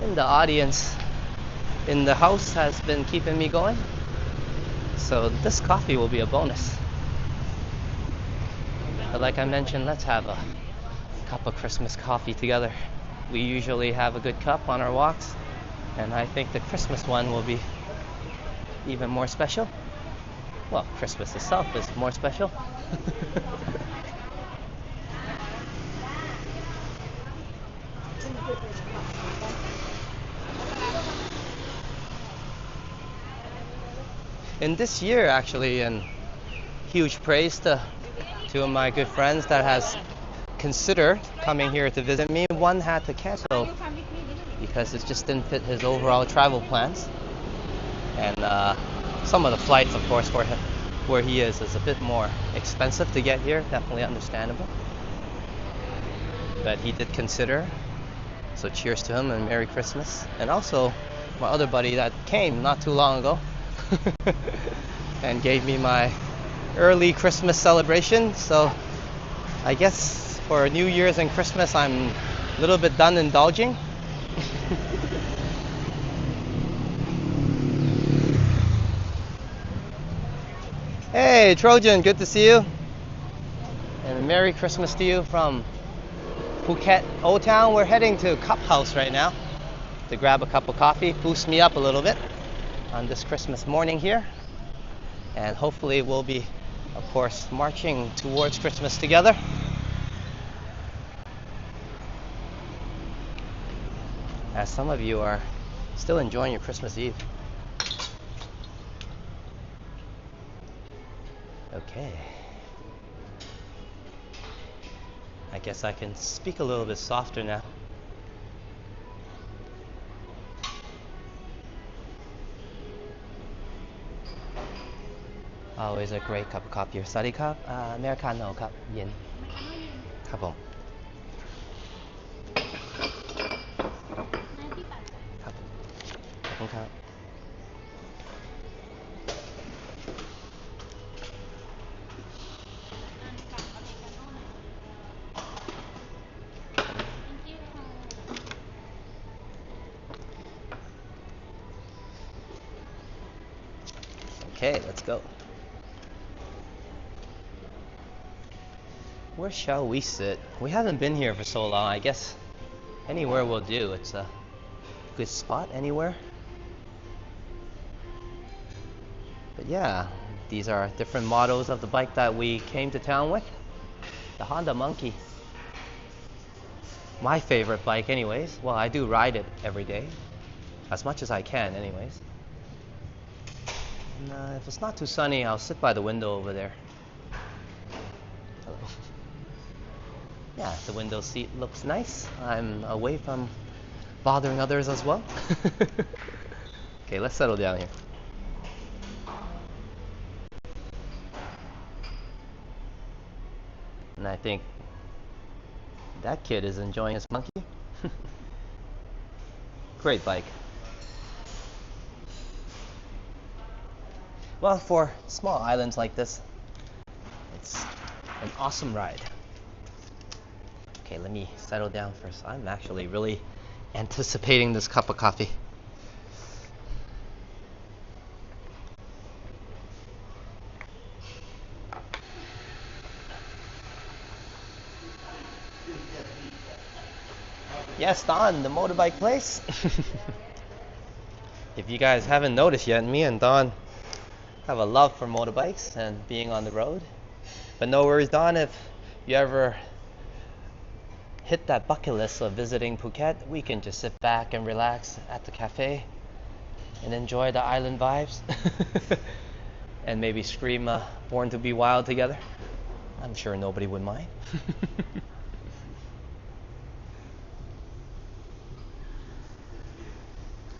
in the audience in the house has been keeping me going. So this coffee will be a bonus. But like I mentioned, let's have a cup of Christmas coffee together. We usually have a good cup on our walks, and I think the Christmas one will be even more special. Well, Christmas itself is more special. In this year, actually, and huge praise to two of my good friends that has considered coming here to visit me. One had to cancel because it just didn't fit his overall travel plans, and some of the flights, of course, for him where he is a bit more expensive to get here. Definitely understandable, but he did consider. So cheers to him and Merry Christmas. And also my other buddy that came not too long ago and gave me my early Christmas celebration. So I guess for New Year's and Christmas I'm a little bit done indulging. Hey Trojan, good to see you. And Merry Christmas to you from Phuket, Oldtown. We're heading to Cup House right now to grab a cup of coffee, boost me up a little bit on this Christmas morning here. And hopefully we'll be, of course, marching towards Christmas together. As some of you are still enjoying your Christmas Eve. Okay. I guess I can speak a little bit softer now. Always a great cup of coffee. Sorry, cup, Americano, cup, yen. Cup on. Cup. Okay, let's go. Where shall we sit? We haven't been here for so long. I guess anywhere will do. It's a good spot anywhere. But yeah, these are different models of the bike that we came to town with. The Honda Monkey. My favorite bike anyways. Well, I do ride it every day. As much as I can anyways. And, if it's not too sunny, I'll sit by the window over there. Hello. Yeah, the window seat looks nice. I'm away from bothering others as well. Okay, let's settle down here. And I think that kid is enjoying his monkey. Great bike. Well, for small islands like this, it's an awesome ride. Okay, let me settle down first. I'm actually really anticipating this cup of coffee. Yes, Don, the motorbike place. If you guys haven't noticed yet, me and Don have a love for motorbikes and being on the road. But no worries, Don, if you ever hit that bucket list of visiting Phuket, we can just sit back and relax at the cafe and enjoy the island vibes. And maybe scream Born to be Wild together. I'm sure nobody would mind.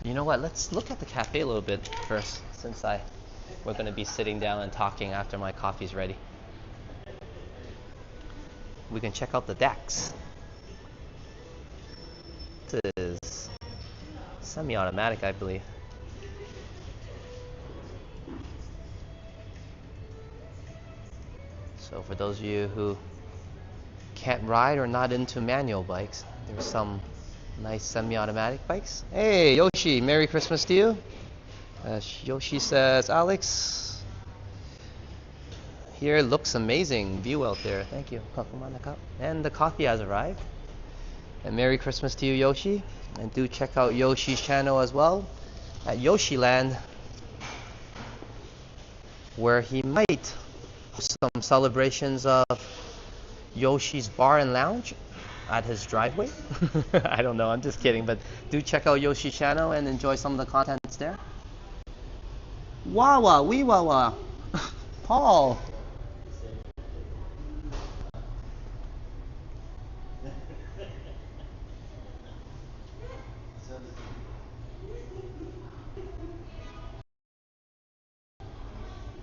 You know what, let's look at the cafe a little bit first, since we're going to be sitting down and talking after my coffee's ready. We can check out the decks. This is semi-automatic, I believe. So for those of you who can't ride or not into manual bikes, there's some nice semi-automatic bikes. Hey Yoshi, Merry Christmas to you. Yoshi says, Alex, here looks amazing view out there. Thank you. And the coffee has arrived. And Merry Christmas to you, Yoshi. And do check out Yoshi's channel as well at Yoshiland, where he might host some celebrations of Yoshi's Bar and Lounge at his driveway. I don't know, I'm just kidding, but do check out Yoshi's channel and enjoy some of the contents there. Wawa, wee wawa. Paul.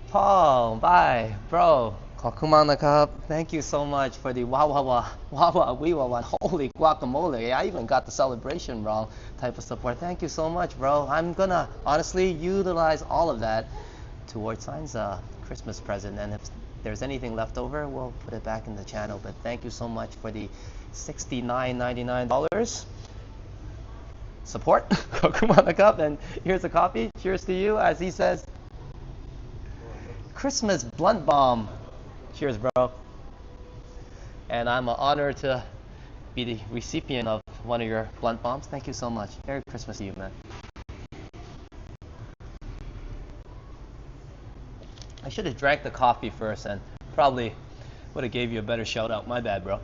Paul, bye, bro. Kokumana Cup, thank you so much for the Wawa Wiwawa. Holy guacamole. I even got the celebration wrong type of support. Thank you so much, bro. I'm gonna honestly utilize all of that towards Sign's Christmas present. And if there's anything left over, we'll put it back in the channel. But thank you so much for the $69.99 support. Kokumana Cup. And here's a coffee. Cheers to you. As he says, Christmas blunt bomb. Cheers, bro. And I'm honored to be the recipient of one of your blunt bombs. Thank you so much. Merry Christmas to you, man. I should have drank the coffee first and probably would have gave you a better shout out. My bad, bro.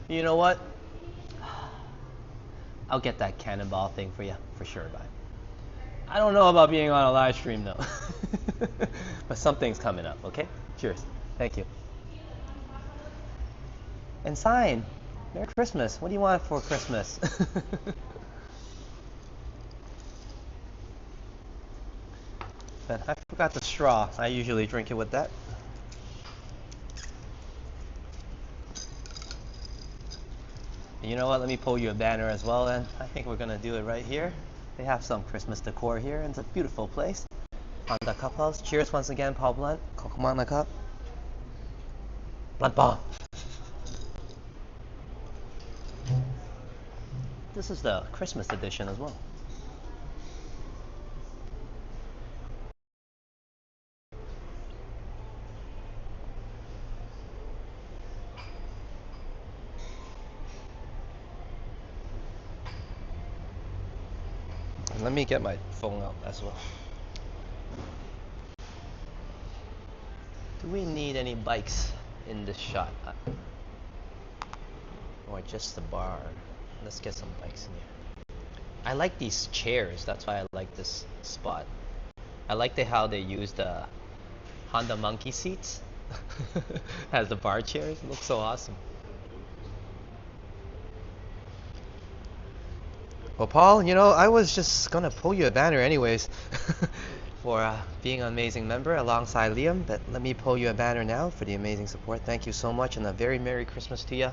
You know what? I'll get that cannonball thing for you, for sure, bye. I don't know about being on a live stream though. But something's coming up, okay? Cheers. Thank you. And sign. Merry Christmas. What do you want for Christmas? But I forgot the straw. I usually drink it with that. You know what? Let me pull you a banner as well then. I think we're gonna do it right here. They have some Christmas decor here, and it's a beautiful place. On the cup house. Cheers once again, Paul Blunt. Kokumana Cup. Blunt bomb. This is the Christmas edition as well. And let me get my phone out as well. Do we need any bikes in this shot? Or just the bar? Let's get some bikes in here. I like these chairs. That's why I like this spot. I like how they use the Honda monkey seats as the bar chairs. It looks so awesome. Well, Paul, you know, I was just gonna pull you a banner anyways for being an amazing member alongside Liam, but let me pull you a banner now for the amazing support. Thank you so much, and a very Merry Christmas to you.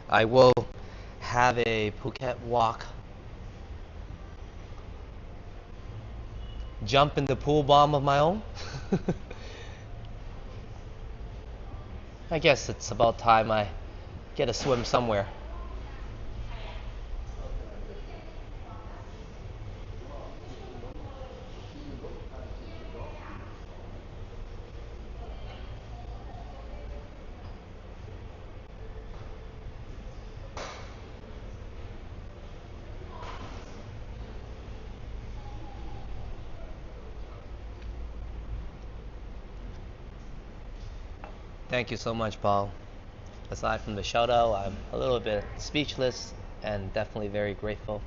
I will have a Phuket walk. Jump in the pool bomb of my own. I guess it's about time I get a swim somewhere. Thank you so much, Paul. Aside from the shout out, I'm a little bit speechless and definitely very grateful.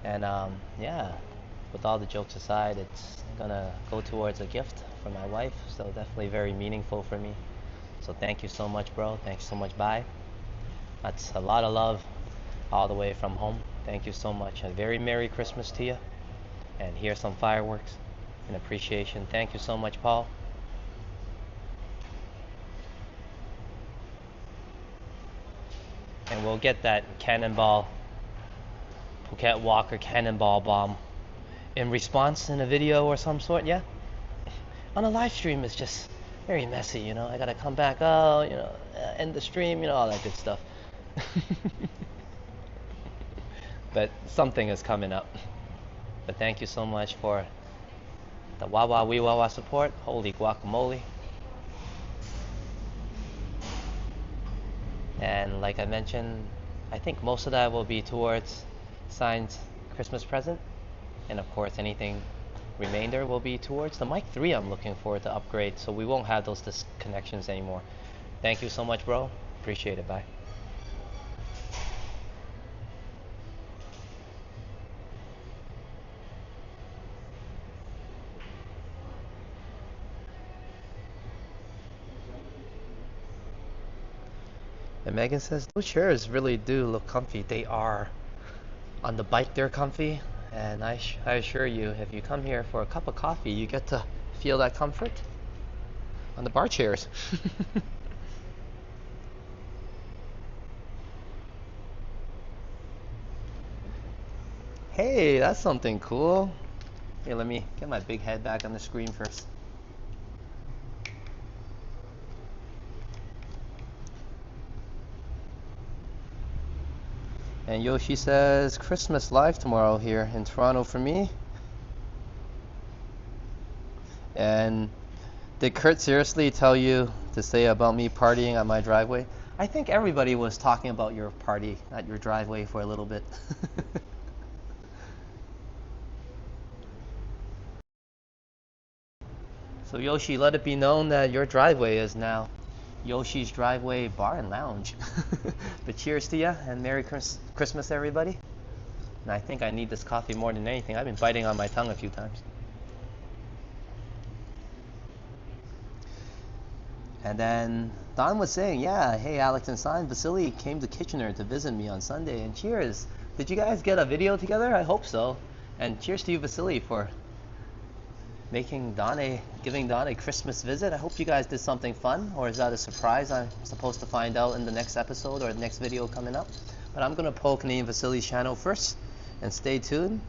And yeah, with all the jokes aside, it's gonna go towards a gift for my wife, so definitely very meaningful for me. So thank you so much, bro. Thank you so much. Bye. That's a lot of love all the way from home. Thank you so much. A very Merry Christmas to you. And here's some fireworks in appreciation. Thank you so much, Paul. And we'll get that cannonball, Phuket Walker cannonball bomb in response in a video or some sort, yeah? On a live stream, it's just very messy, you know? I gotta come back, oh, you know, end the stream, you know, all that good stuff. But something is coming up. But thank you so much for the Wawa Wee Wawa support. Holy guacamole. And like I mentioned, I think most of that will be towards Sign's Christmas present. And of course, anything remainder will be towards the Mic 3 I'm looking forward to upgrade, so we won't have those disconnections anymore. Thank you so much, bro. Appreciate it. Bye. And Megan says, those chairs really do look comfy. They are. On the bike, they're comfy. And I assure you, if you come here for a cup of coffee, you get to feel that comfort on the bar chairs. Hey, that's something cool. Here, let me get my big head back on the screen first. And Yoshi says, Christmas live tomorrow here in Toronto for me. And did Kurt seriously tell you to say about me partying at my driveway? I think everybody was talking about your party at your driveway for a little bit. So Yoshi, let it be known that your driveway is now Yoshi's Driveway Bar and Lounge. But cheers to you and Merry Christmas everybody. And I think I need this coffee more than anything. I've been biting on my tongue a few times. And then Don was saying, yeah, hey Alex and San, Vasily came to Kitchener to visit me on Sunday, and cheers. Did you guys get a video together? I hope so. And cheers to you, Vasily, for giving Don a Christmas visit. I hope you guys did something fun, or is that a surprise I'm supposed to find out in the next episode or the next video coming up? But I'm gonna poll Canadian Vasily's channel first, and stay tuned.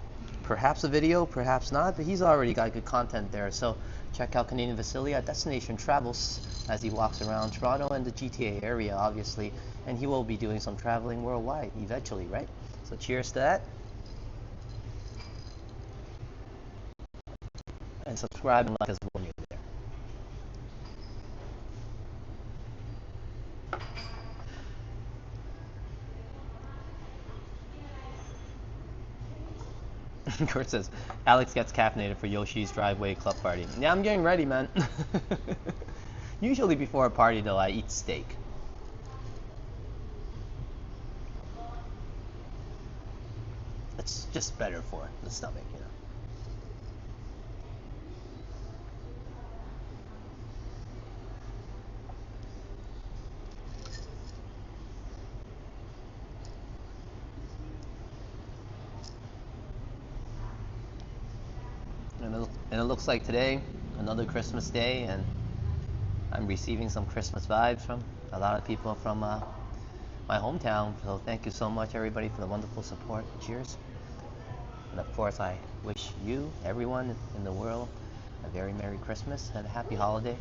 Perhaps a video, perhaps not, but he's already got good content there. So check out Canadian Vasily at Destination Travels as he walks around Toronto and the GTA area, obviously, and he will be doing some traveling worldwide eventually, right? So cheers to that. And subscribe and like us when you're there. Kurt says, Alex gets caffeinated for Yoshi's driveway club party. Yeah, I'm getting ready, man. Usually before a party, though, I eat steak. It's just better for the stomach, you know. And it looks like today, another Christmas day, and I'm receiving some Christmas vibes from a lot of people from my hometown. So thank you so much, everybody, for the wonderful support. Cheers. And of course, I wish you, everyone in the world, a very Merry Christmas and a Happy Holiday.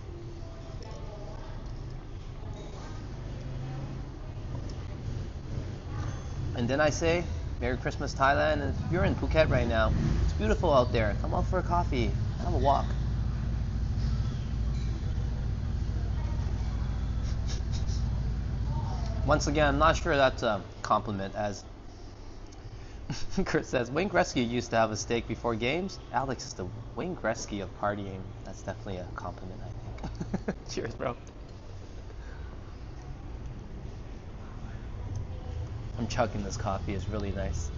And then I say, Merry Christmas, Thailand. And if you're in Phuket right now, it's beautiful out there. Come out for a coffee, have a walk. Once again, I'm not sure that's a compliment, as Chris says, Wayne Gretzky used to have a steak before games. Alex is the Wayne Gretzky of partying. That's definitely a compliment, I think. Cheers, bro. I'm chugging this coffee. It's really nice.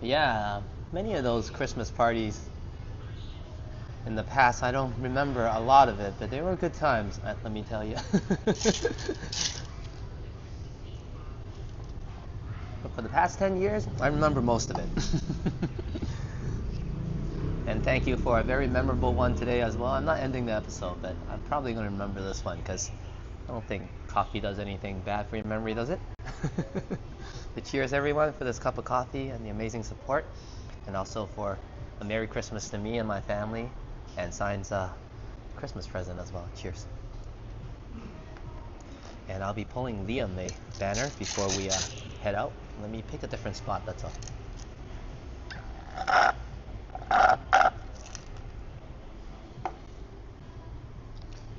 Yeah, many of those Christmas parties in the past, I don't remember a lot of it, but they were good times, let me tell you. But for the past 10 years, I remember most of it. And thank you for a very memorable one today as well. I'm not ending the episode, but I'm probably going to remember this one because I don't think coffee does anything bad for your memory, does it? But cheers, everyone, for this cup of coffee and the amazing support, and also for a Merry Christmas to me and my family, and Sign's Christmas present as well. Cheers. And I'll be pulling Liam a banner before we head out. Let me pick a different spot, that's all.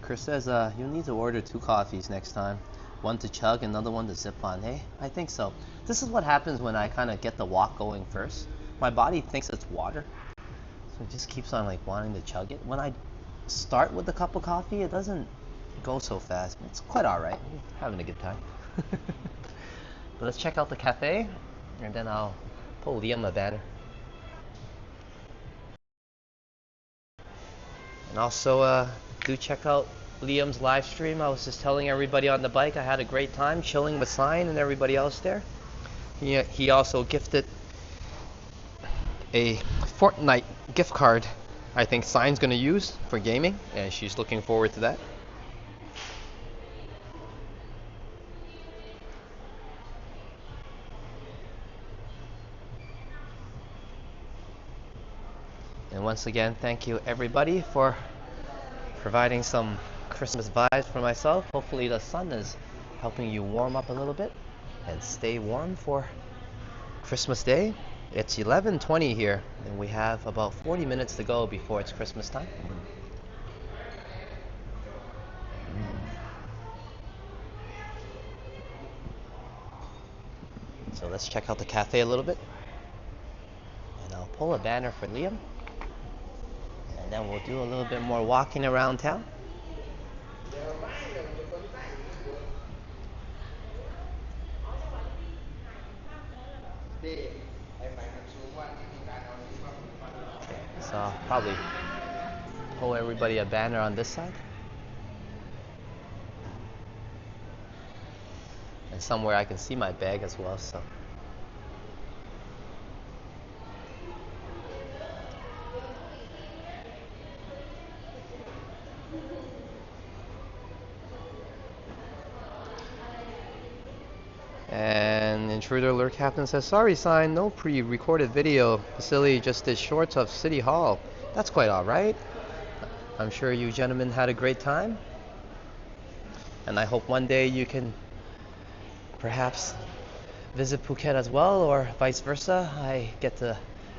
Chris says you'll need to order 2 coffees next time. One to chug, another one to sip on. Hey, I think so. This is what happens when I kind of get the walk going first. My body thinks it's water, so it just keeps on like wanting to chug it. When I start with a cup of coffee, it doesn't go so fast. It's quite alright. I'm having a good time. But let's check out the cafe, and then I'll pull Liam a banner. And also, do check out Liam's live stream. I was just telling everybody on the bike I had a great time chilling with Sign and everybody else there. He also gifted a Fortnite gift card I think Sign's going to use for gaming, and she's looking forward to that. And once again, thank you everybody for providing some Christmas vibes for myself. Hopefully the sun is helping you warm up a little bit and stay warm for Christmas Day. It's 11:20 here, and we have about 40 minutes to go before it's Christmas time. So let's check out the cafe a little bit. And I'll pull a banner for Liam. And then we'll do a little bit more walking around town. So I'll probably pull everybody a banner on this side. And somewhere I can see my bag as well, so. And Intruder Alert Captain says, sorry Sign, no pre-recorded video. Vasily just did shorts of City Hall. That's quite alright. I'm sure you gentlemen had a great time. And I hope one day you can perhaps visit Phuket as well, or vice versa. I get to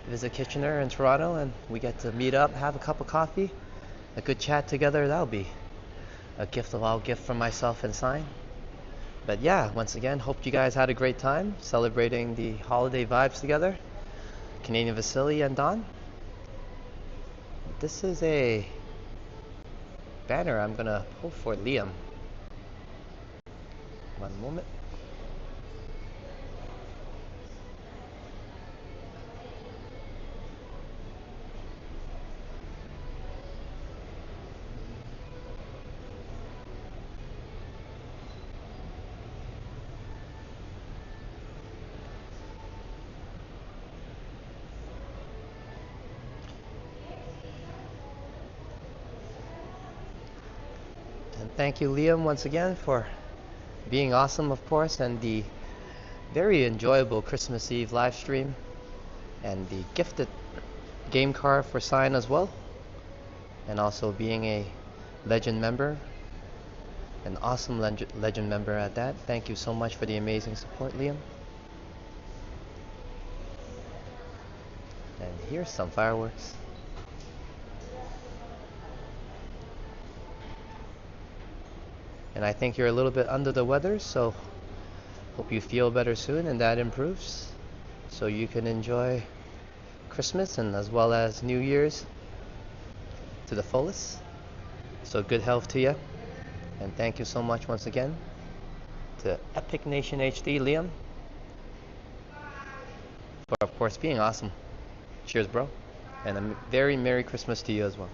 visit Kitchener and Toronto, and we get to meet up, have a cup of coffee, a good chat together. That'll be a gift of all gift from myself and Sign. But yeah, once again, hope you guys had a great time celebrating the holiday vibes together. Canadian Vasily and Don. This is a banner I'm gonna pull for Liam. One moment. And thank you, Liam, once again for being awesome, of course, and the very enjoyable Christmas Eve live stream, and the gifted game card for Sign as well, and also being a legend member, an awesome legend member at that. Thank you so much for the amazing support, Liam. And here's some fireworks. And I think you're a little bit under the weather, so hope you feel better soon and that improves, so you can enjoy Christmas and as well as New Year's to the fullest. So good health to you, and thank you so much once again to Epic Nation HD, Liam, for of course being awesome. Cheers, bro, and a very Merry Christmas to you as well.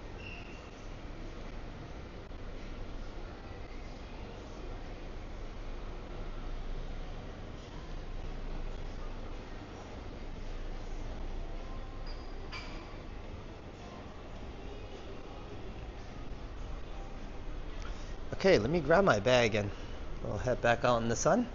Okay, let me grab my bag and we'll head back out in the sun.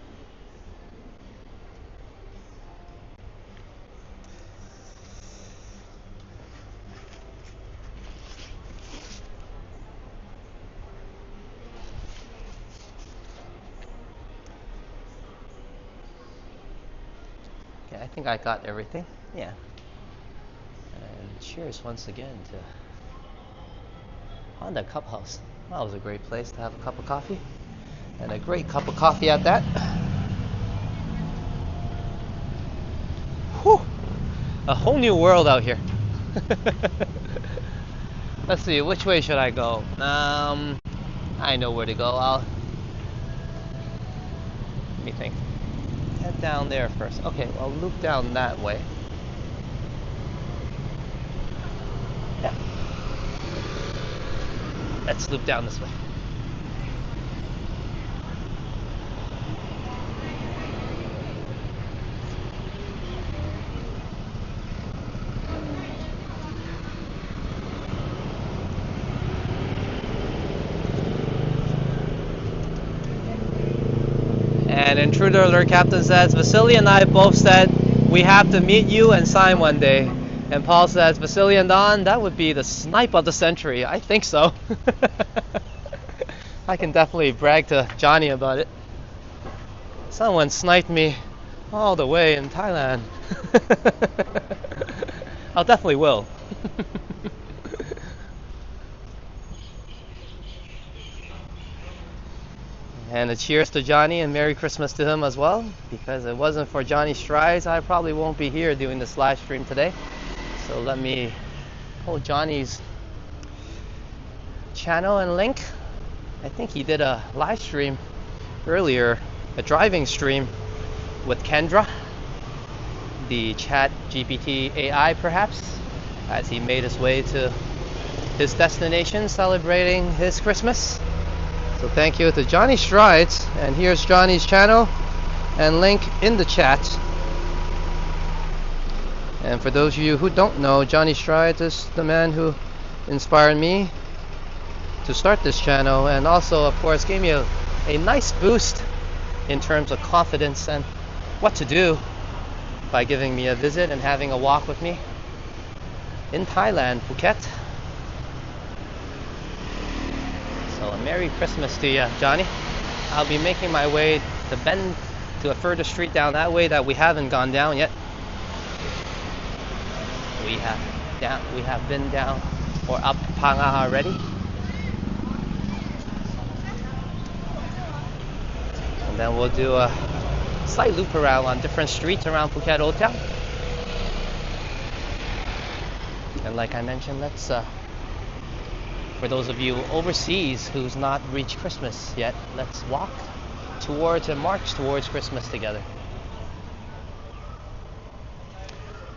Okay, I think I got everything. Yeah. And cheers once again to Honda Cup House. That was a great place to have a cup of coffee, and a great cup of coffee at that. Whew! A whole new world out here. Let's see, which way should I go? I know where to go. Let me think. Head down there first. Okay, I'll loop down that way. Yeah. Let's loop down this way. And intruder alert, captain says, Vasily and I both said we have to meet you and sign one day. And Paul says, Vasily and Don, that would be the snipe of the century. I think so. I can definitely brag to Johnny about it. Someone sniped me all the way in Thailand. I definitely will. And a cheers to Johnny and Merry Christmas to him as well, because it wasn't for Johnny's strides, I probably won't be here doing this live stream today. So let me pull Johnny's channel and link. I think he did a live stream earlier, a driving stream with Kendra, the chat GPT AI perhaps, as he made his way to his destination celebrating his Christmas. So thank you to Johnny Strides, and here's Johnny's channel and link in the chat. And for those of you who don't know, Johnny Strides is the man who inspired me to start this channel, and also of course gave me a nice boost in terms of confidence and what to do by giving me a visit and having a walk with me in Thailand, Phuket. So a Merry Christmas to you, Johnny. I'll be making my way to bend to a further street down that way that we haven't gone down yet. We have been down or up Panga already. And then we'll do a slight loop around on different streets around Phuket Oldtown. And like I mentioned, let's for those of you overseas who's not reached Christmas yet, let's walk towards and march towards Christmas together.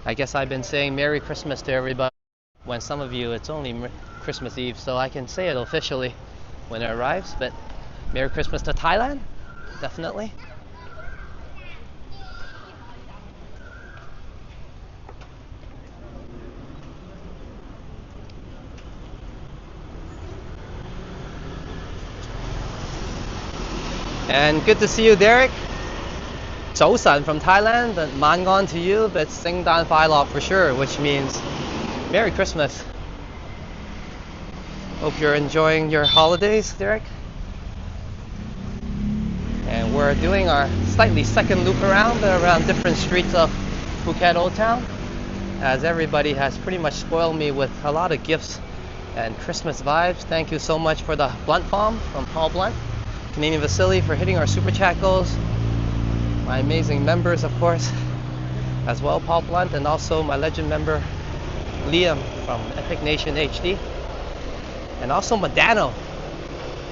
I guess I've been saying Merry Christmas to everybody when some of you it's only Christmas Eve, so I can say it officially when it arrives, but Merry Christmas to Thailand, definitely. And good to see you, Derek. 早晨 from Thailand, but Mangon to you, but Sing Dan Phai Lok for sure, which means Merry Christmas. Hope you're enjoying your holidays, Derek. And we're doing our slightly second loop around different streets of Phuket Oldtown, as everybody has pretty much spoiled me with a lot of gifts and Christmas vibes. Thank you so much for the Blunt Palm from Paul Blunt. Canadian Vasily for hitting our super chat goals. My amazing members, of course, as well, Paul Blunt, and also my legend member Liam from Epic Nation HD, and also Madano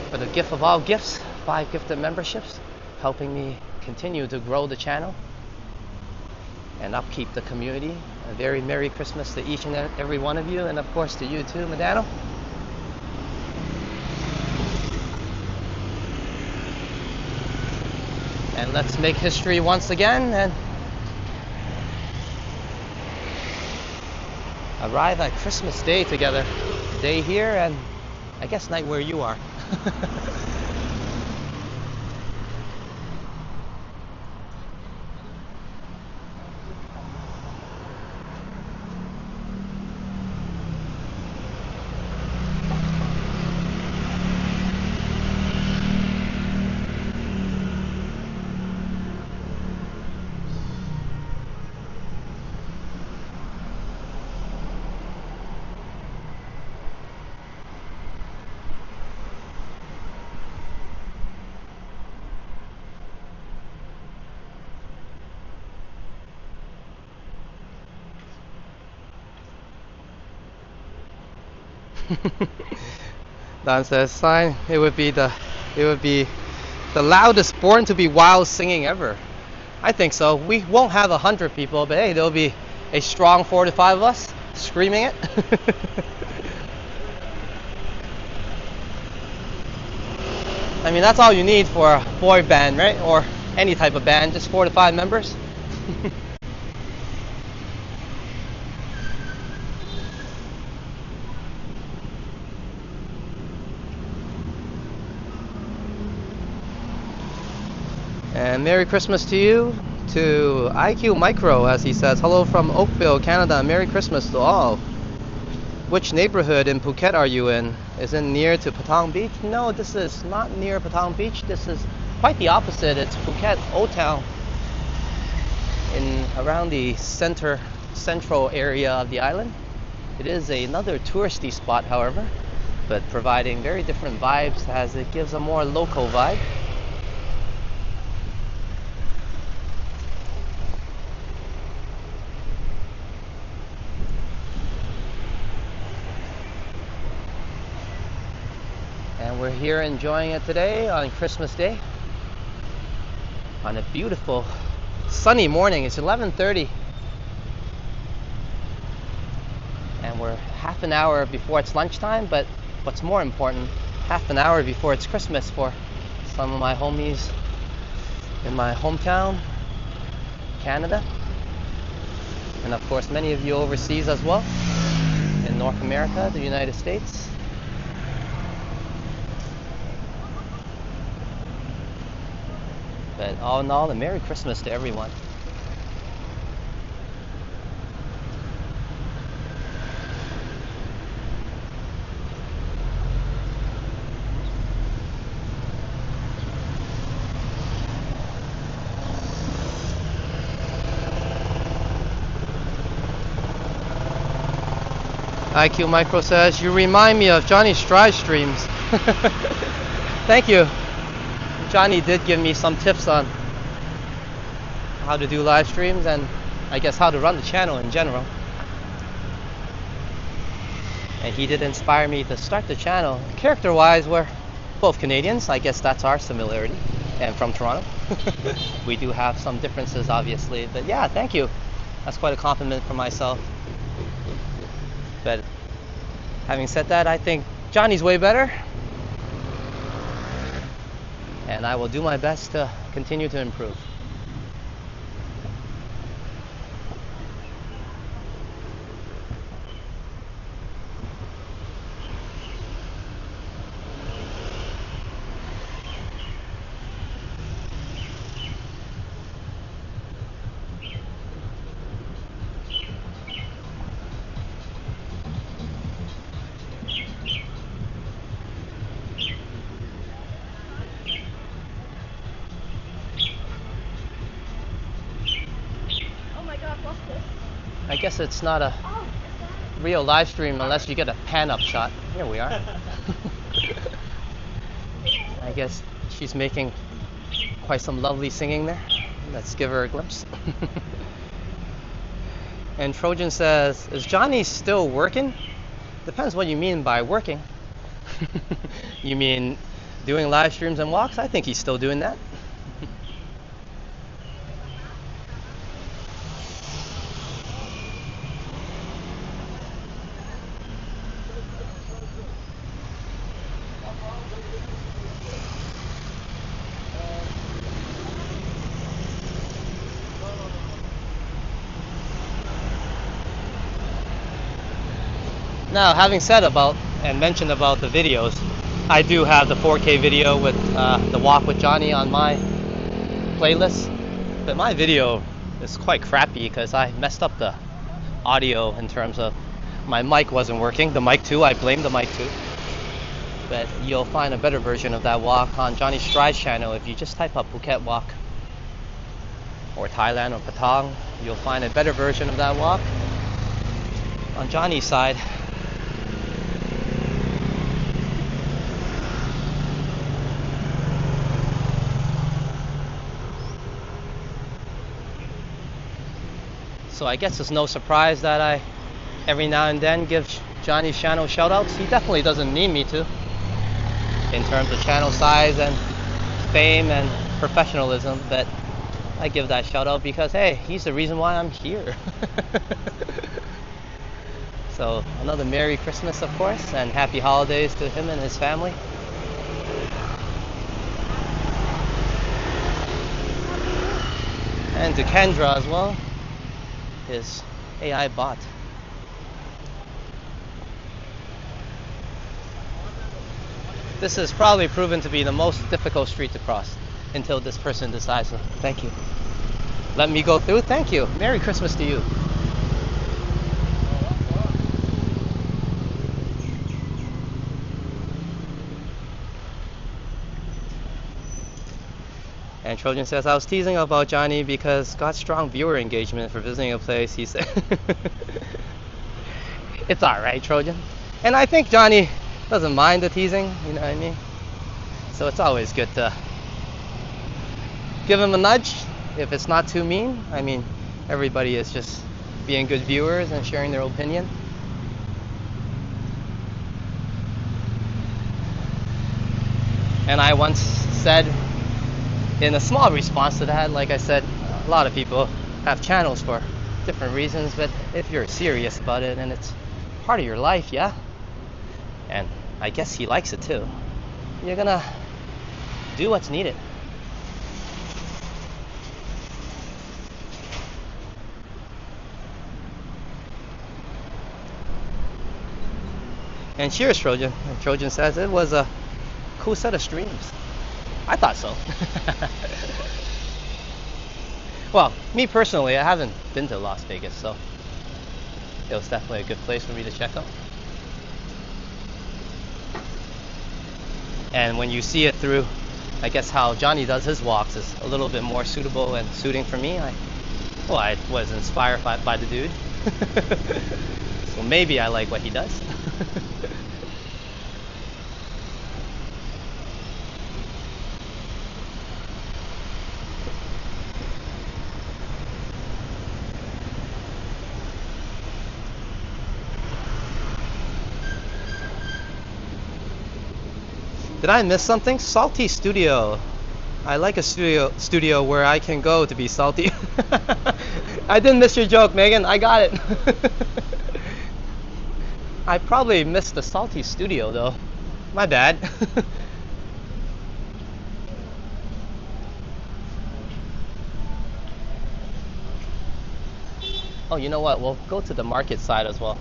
for the gift of all gifts, 5 gifted memberships, helping me continue to grow the channel and upkeep the community. A very Merry Christmas to each and every one of you, and of course to you too, Madano. And let's make history once again and arrive at Christmas Day together. Day here and I guess night where you are. Don says, sign, it would be the loudest Born to Be Wild singing ever. I think so. We won't have 100 people, but hey, there'll be a strong 4 to 5 of us screaming it. I mean, that's all you need for a boy band, right? Or any type of band, just 4 to 5 members. And Merry Christmas to you, to IQ Micro, as he says. Hello from Oakville, Canada. Merry Christmas to all. Which neighborhood in Phuket are you in? Is it near to Patong Beach? No, this is not near Patong Beach. This is quite the opposite. It's Phuket, Oldtown, in around the central area of the island. It is another touristy spot, however, but providing very different vibes as it gives a more local vibe. And we're here enjoying it today on Christmas Day on a beautiful sunny morning. It's 11:30 and we're half an hour before it's lunchtime, but what's more important, half an hour before it's Christmas for some of my homies in my hometown, Canada, and of course many of you overseas as well, in North America, the United States. But all in all, a Merry Christmas to everyone. IQ Micro says, you remind me of Johnny Stride streams. Thank you. Johnny did give me some tips on how to do live streams and I guess how to run the channel in general. And he did inspire me to start the channel. Character-wise, we're both Canadians. I guess that's our similarity. And from Toronto. We do have some differences, obviously. But yeah, thank you. That's quite a compliment for myself. But having said that, I think Johnny's way better. And I will do my best to continue to improve. I guess it's not a real live stream unless you get a pan up shot. Here we are. I guess she's making quite some lovely singing there. Let's give her a glimpse. And Trojan says, is Johnny still working? Depends what you mean by working. You mean doing live streams and walks? I think he's still doing that. Now, having said about and mentioned about the videos, I do have the 4K video with the walk with Johnny on my playlist, but my video is quite crappy because I messed up the audio in terms of my mic wasn't working. The mic too, I blame the mic too. But you'll find a better version of that walk on Johnny Stride's channel. If you just type up Phuket walk or Thailand or Patong, you'll find a better version of that walk on Johnny's side. So I guess it's no surprise that I every now and then give Johnny's channel shout outs. He definitely doesn't need me to in terms of channel size and fame and professionalism, but I give that shout out because hey, he's the reason why I'm here. So another Merry Christmas, of course, and Happy Holidays to him and his family. And to Kendra as well, his AI bot. This is probably proven to be the most difficult street to cross until this person decides. Thank you. Let me go through. Thank you. Merry Christmas to you. And Trojan says, I was teasing about Johnny because got strong viewer engagement for visiting a place. He said, it's alright, Trojan. And I think Johnny doesn't mind the teasing, you know what I mean? So it's always good to give him a nudge if it's not too mean. I mean, everybody is just being good viewers and sharing their opinion. And I once said, in a small response to that, like I said, a lot of people have channels for different reasons, but if you're serious about it and it's part of your life, yeah, and I guess he likes it too, you're gonna do what's needed. And cheers, Trojan. And Trojan says it was a cool set of streams. I thought so. Well, me personally, I haven't been to Las Vegas, so it was definitely a good place for me to check out. And when you see it through, I guess how Johnny does his walks is a little bit more suitable and suiting for me. I was inspired by the dude. So maybe I like what he does. Did I miss something? Salty Studio. I like a studio where I can go to be salty. I didn't miss your joke, Megan. I got it. I probably missed the Salty Studio though. My bad. Oh, you know what? We'll go to the market side as well.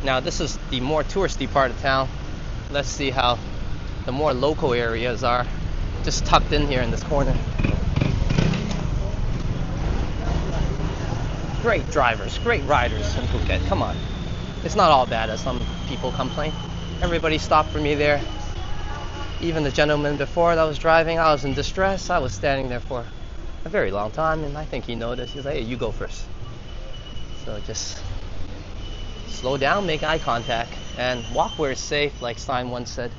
Now this is the more touristy part of town. Let's see how the more local areas are just tucked in here in this corner. Great drivers, great riders in Phuket. Come on. It's not all bad as some people complain. Everybody stopped for me there. Even the gentleman before that was driving, I was in distress. I was standing there for a very long time and I think he noticed. He's like, hey, you go first. So just slow down, make eye contact, and walk where it's safe, like Stein once said.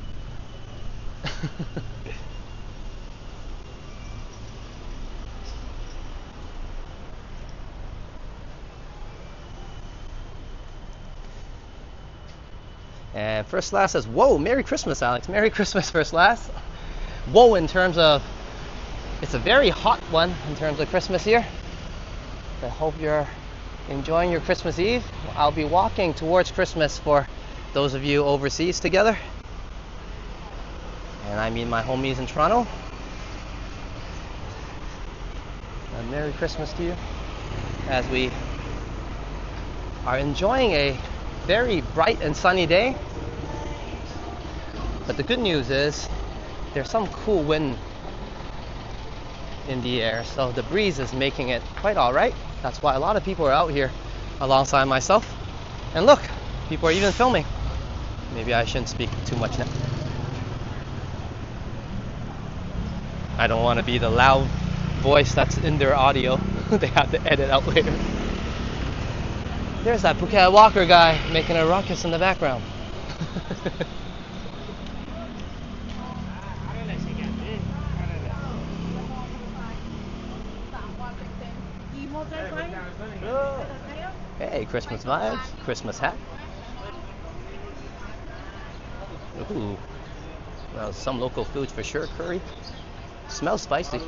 And First Class says, whoa, Merry Christmas, Alex. Merry Christmas, First Class. Whoa, in terms of, it's a very hot one in terms of Christmas here. I hope you're enjoying your Christmas Eve. I'll be walking towards Christmas for those of you overseas together. And I mean my homies in Toronto. And Merry Christmas to you as we are enjoying a very bright and sunny day. But the good news is there's some cool wind in the air, so the breeze is making it quite alright. That's why a lot of people are out here alongside myself. And look, people are even filming. Maybe I shouldn't speak too much now. I don't want to be the loud voice that's in their audio. They have to edit out later. There's that Phuket walker guy making a ruckus in the background. Hey, Christmas vibes, Christmas hat. Ooh, well, some local foods for sure. Curry, smells spicy.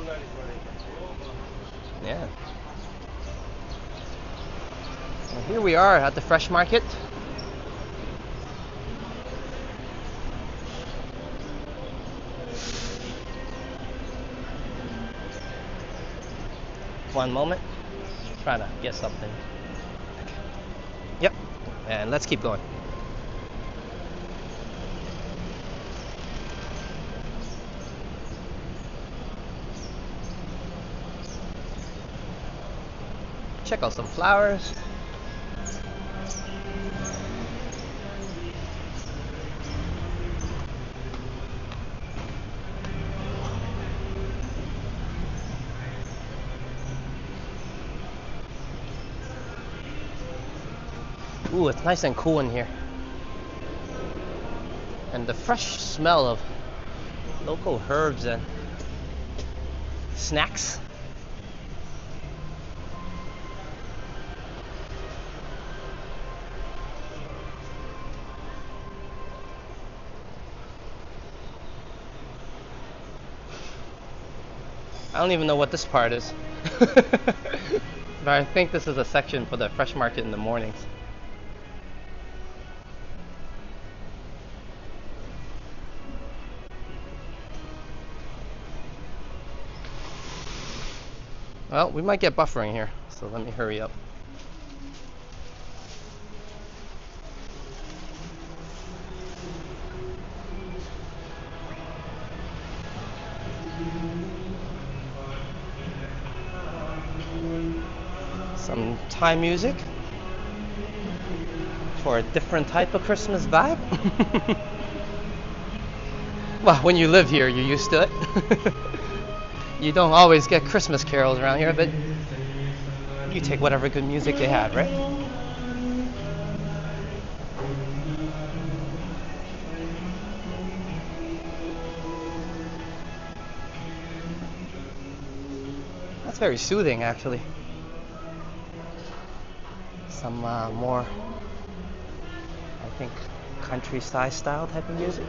Yeah. And here we are at the fresh market. One moment. Trying to get something. Yep. And let's keep going. Check out some flowers. Ooh, it's nice and cool in here. And the fresh smell of local herbs and snacks. I don't even know what this part is. But I think this is a section for the fresh market in the mornings. Well, we might get buffering here, so let me hurry up. Some Thai music for a different type of Christmas vibe. Well, when you live here, you're used to it. You don't always get Christmas carols around here, but you take whatever good music they have, right? That's very soothing, actually. Some more, I think, countryside style type of music.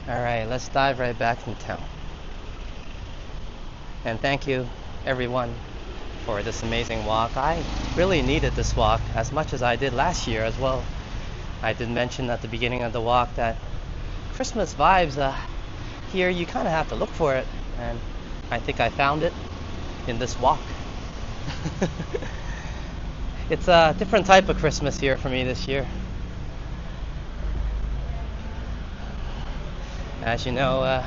Alright, let's dive right back in town. And thank you, everyone, for this amazing walk. I really needed this walk as much as I did last year as well. I did mention at the beginning of the walk that Christmas vibes, here you kind of have to look for it. And I think I found it in this walk. It's a different type of Christmas here for me this year. As you know,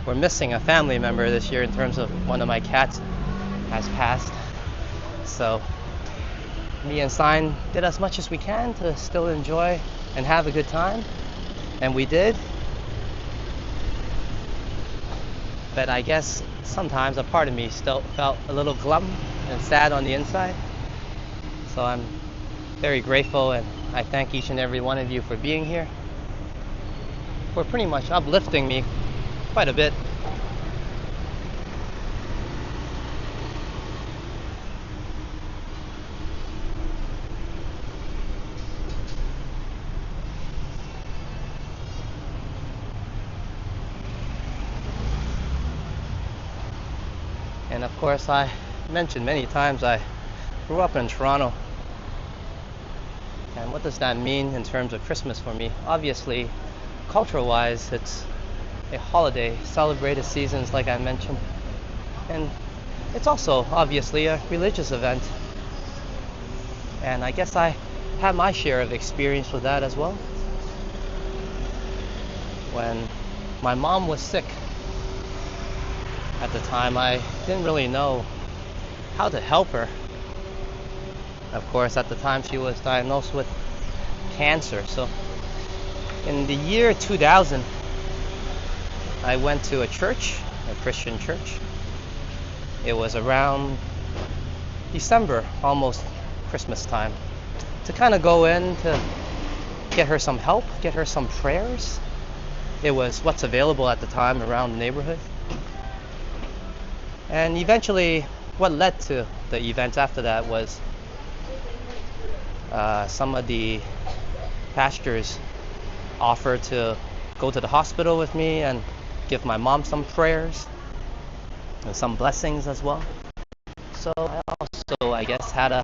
we're missing a family member this year in terms of one of my cats has passed. So me and Stein did as much as we can to still enjoy and have a good time. And we did. But I guess sometimes a part of me still felt a little glum and sad on the inside. So I'm very grateful, and I thank each and every one of you for being here. For pretty much uplifting me quite a bit. And of course, I mentioned many times I grew up in Toronto. And what does that mean in terms of Christmas for me? Obviously, cultural-wise, it's a holiday, celebrated seasons like I mentioned. And it's also obviously a religious event. And I guess I had my share of experience with that as well. When my mom was sick at the time, I didn't really know how to help her. Of course, at the time she was diagnosed with cancer. So in the year 2000, I went to a church, a Christian church. It was around December, almost Christmas time, to kind of go in to get her some help, get her some prayers. It was what's available at the time around the neighborhood. And eventually, what led to the events after that was some of the pastors offered to go to the hospital with me and give my mom some prayers and some blessings as well. So I also, I guess, had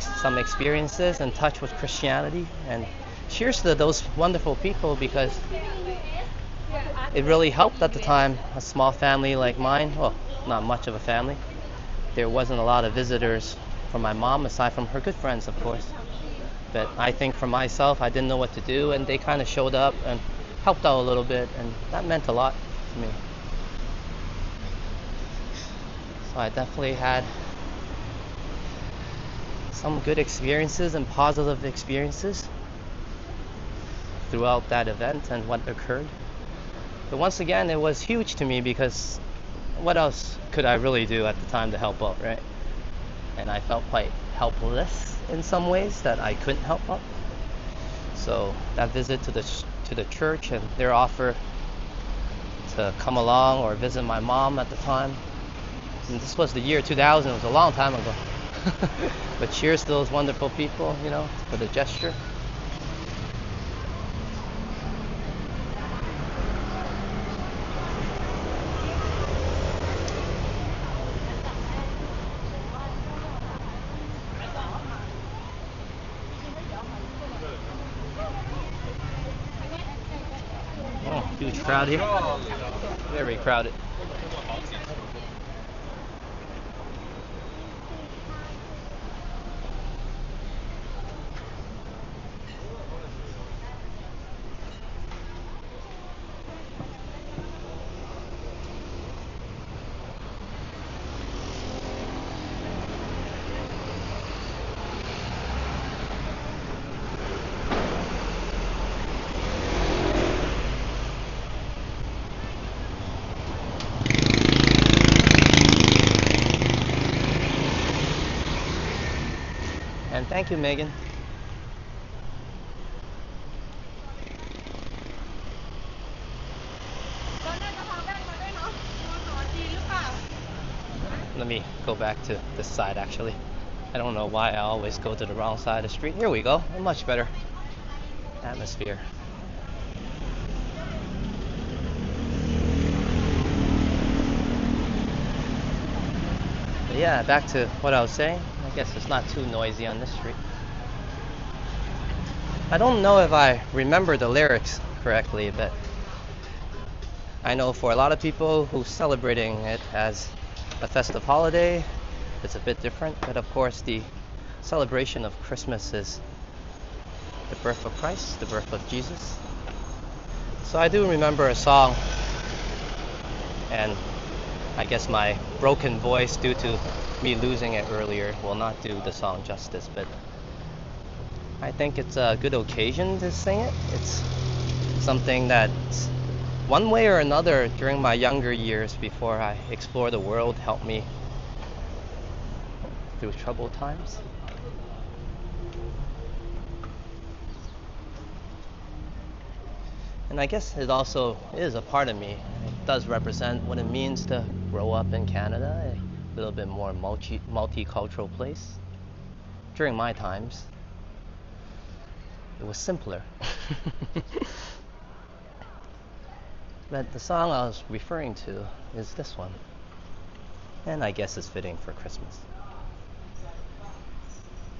some experiences and touch with Christianity. And cheers to those wonderful people, because it really helped at the time. A small family like mine, well, not much of a family. There wasn't a lot of visitors for my mom, aside from her good friends, of course. But I think for myself, I didn't know what to do, and they kind of showed up and helped out a little bit, and that meant a lot to me. So I definitely had some good experiences and positive experiences throughout that event and what occurred. But once again, it was huge to me, because what else could I really do at the time to help out, right? And I felt quite helpless in some ways that I couldn't help out. So that visit to the church and their offer to come along or visit my mom at the time. And this was the year 2000, it was a long time ago. But cheers to those wonderful people, for the gesture. Oh, huge crowd here. Very crowded. And thank you, Megan. Let me go back to this side, actually. I don't know why I always go to the wrong side of the street. Here we go. A much better atmosphere. But yeah, back to what I was saying. I guess it's not too noisy on this street. I don't know if I remember the lyrics correctly, but I know for a lot of people who's celebrating it as a festive holiday, it's a bit different. But of course, the celebration of Christmas is the birth of Christ, the birth of Jesus. So I do remember a song, and I guess my broken voice due to me losing it earlier will not do the song justice, but I think it's a good occasion to sing it. It's something that one way or another during my younger years before I explored the world helped me through troubled times. And I guess it also is a part of me. It does represent what it means to grow up in Canada, a little bit more multicultural place. During my times, it was simpler. But the song I was referring to is this one. And I guess it's fitting for Christmas.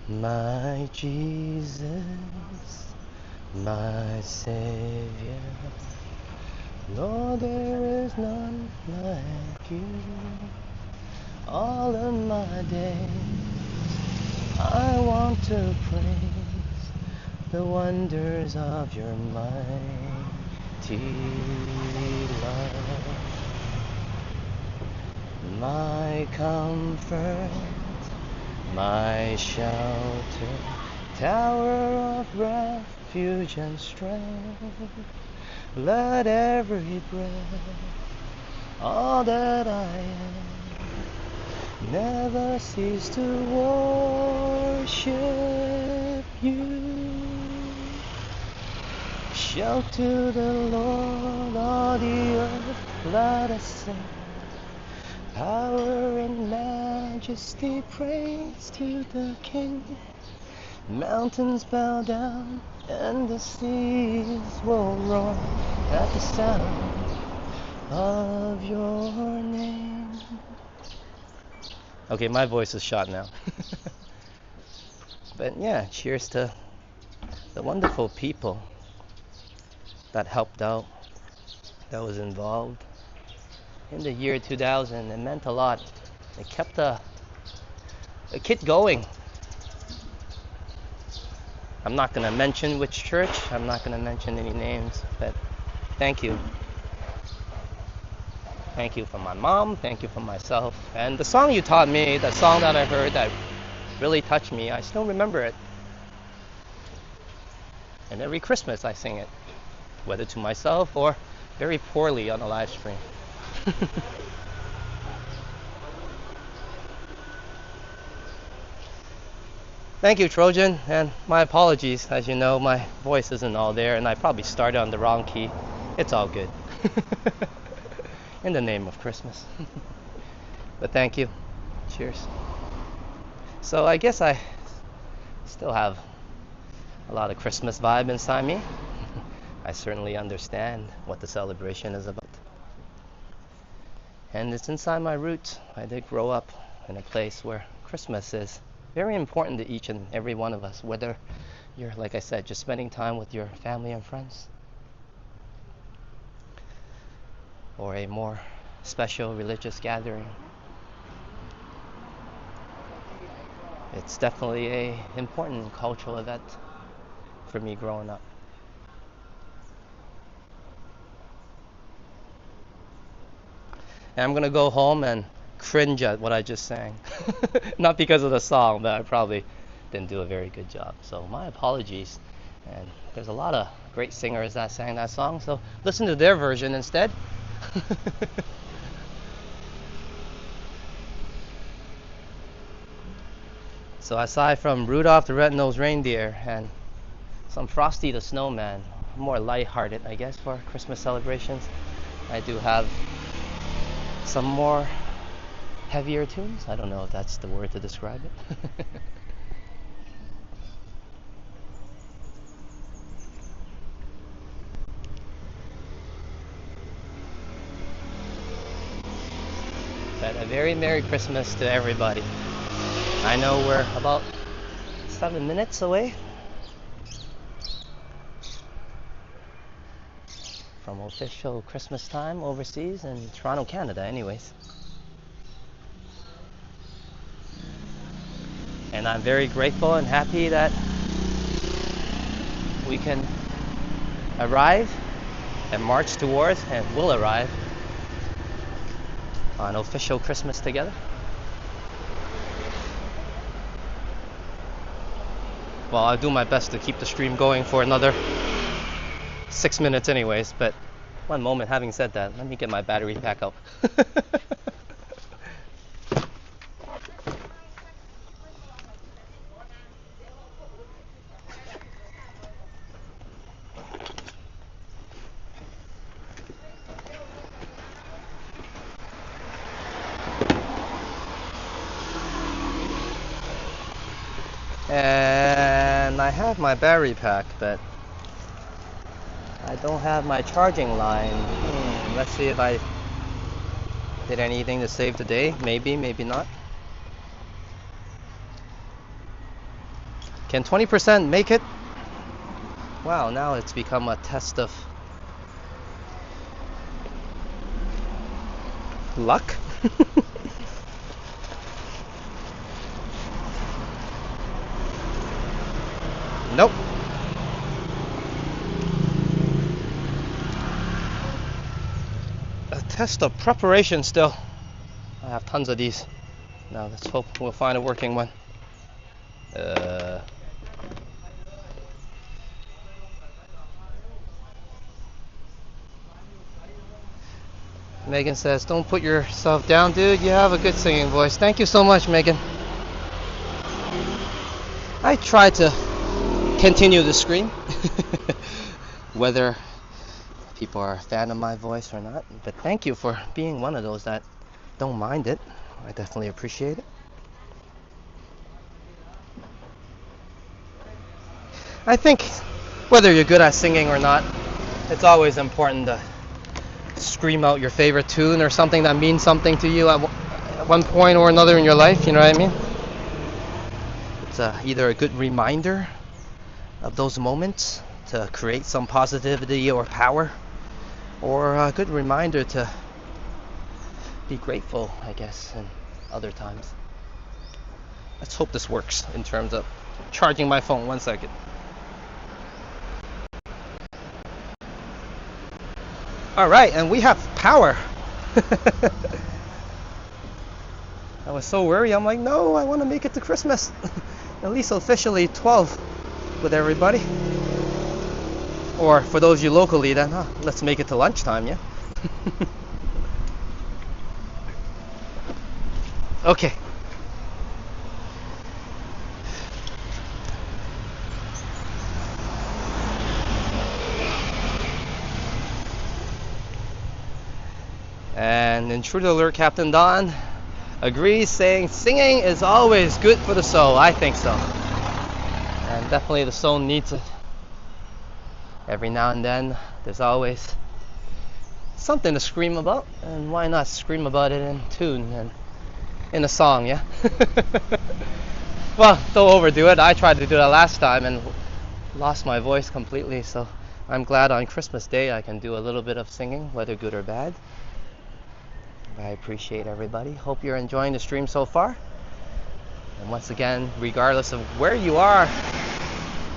My Jesus, my Savior. Lord, there is none like you. All of my days I want to praise the wonders of your mighty love. My comfort, my shelter, tower of refuge and strength. Let every breath, all that I am, never cease to worship you. Shout to the Lord, all the earth, let us sing. Power and majesty, praise to the King. Mountains bow down and the seas will roar at the sound of your name. Okay, my voice is shot now. But yeah, cheers to the wonderful people that helped out, that was involved. In the year 2000, it meant a lot. It kept a kid going. I'm not going to mention which church, I'm not going to mention any names, but thank you. Thank you from my mom, thank you from myself. And the song you taught me, the song that I heard that really touched me, I still remember it. And every Christmas I sing it, whether to myself or very poorly on a live stream. Thank you, Trojan, and my apologies. As you know, my voice isn't all there, and I probably started on the wrong key. It's all good. In the name of Christmas. But thank you. Cheers. So I guess I still have a lot of Christmas vibe inside me. I certainly understand what the celebration is about. And it's inside my roots. I did grow up in a place where Christmas is very important to each and every one of us, whether you're, like I said, just spending time with your family and friends, or a more special religious gathering. It's definitely an important cultural event for me growing up. And I'm gonna go home and cringe at what I just sang. Not because of the song, but I probably didn't do a very good job. So my apologies. And there's a lot of great singers that sang that song, so listen to their version instead. So aside from Rudolph the Red-Nosed Reindeer and some Frosty the Snowman, more lighthearted, I guess, for Christmas celebrations, I do have some more heavier tunes. I don't know if that's the word to describe it. But a very Merry Christmas to everybody. I know we're about 7 minutes away from official Christmas time overseas in Toronto, Canada anyways. And I'm very grateful and happy that we can arrive and march towards and will arrive on official Christmas together. Well, I'll do my best to keep the stream going for another 6 minutes anyways, but one moment, having said that, let me get my battery pack up. And I have my battery pack, but I don't have my charging line. Let's see if I did anything to save the day. Maybe, maybe not. Can 20% make it? Wow, now it's become a test of luck. Nope. A test of preparation still. I have tons of these. Now let's hope we'll find a working one. Megan says, don't put yourself down, dude. You have a good singing voice. Thank you so much, Megan. I try to continue to scream. Whether people are a fan of my voice or not. But thank you for being one of those that don't mind it. I definitely appreciate it. I think whether you're good at singing or not, it's always important to scream out your favorite tune or something that means something to you at one point or another in your life, you know what I mean? It's either a good reminder of those moments to create some positivity or power, or a good reminder to be grateful, I guess, in other times. Let's hope this works in terms of charging my phone. 1 second. All right, and we have power. I was so worried. I'm like, no, I want to make it to Christmas. At least officially 12 with everybody. Or for those of you locally, then let's make it to lunchtime, yeah? Okay. And intruder alert, Captain Don agrees, saying singing is always good for the soul. I think so. And definitely the soul needs it. Every now and then, there's always something to scream about, and why not scream about it in tune and in a song, yeah? Well, don't overdo it. I tried to do that last time and lost my voice completely, so I'm glad on Christmas Day I can do a little bit of singing, whether good or bad. I appreciate everybody. Hope you're enjoying the stream so far. And once again, regardless of where you are,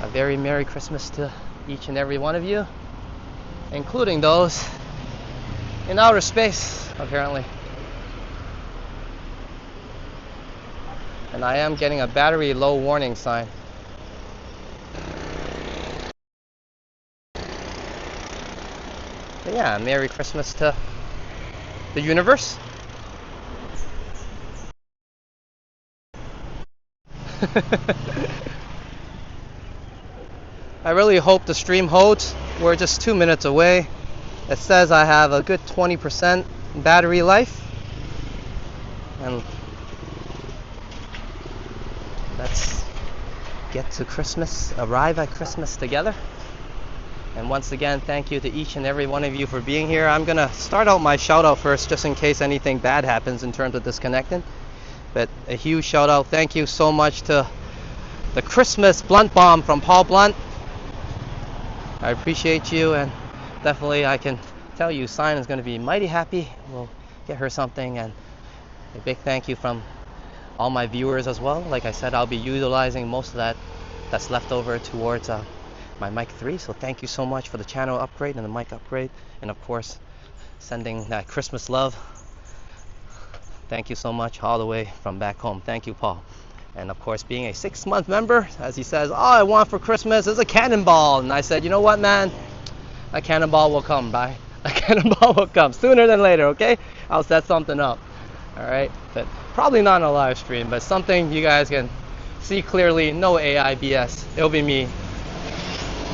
a very Merry Christmas to each and every one of you, including those in outer space, apparently. And I am getting a battery low warning sign. But yeah, Merry Christmas to the universe. I really hope the stream holds. We're just 2 minutes away. It says I have a good 20% battery life. And let's get to Christmas, arrive at Christmas together. And once again, thank you to each and every one of you for being here. I'm gonna start out my shout out first, just in case anything bad happens in terms of disconnecting. But a huge shout out, thank you so much to the Christmas Blunt Bomb from Paul Blunt. I appreciate you, and definitely I can tell you Sign is gonna be mighty happy. We'll get her something, and a big thank you from all my viewers as well. Like I said, I'll be utilizing most of that that's left over towards my mic 3, so thank you so much for the channel upgrade and the mic upgrade, and of course sending that Christmas love. Thank you so much all the way from back home. Thank you, Paul. And of course, being a 6-month member, as he says, all I want for Christmas is a cannonball. And I said, you know what, man, a cannonball will come, bye. A cannonball will come sooner than later, okay? I'll set something up, all right? But probably not on a live stream, but something you guys can see clearly. No AI BS. It'll be me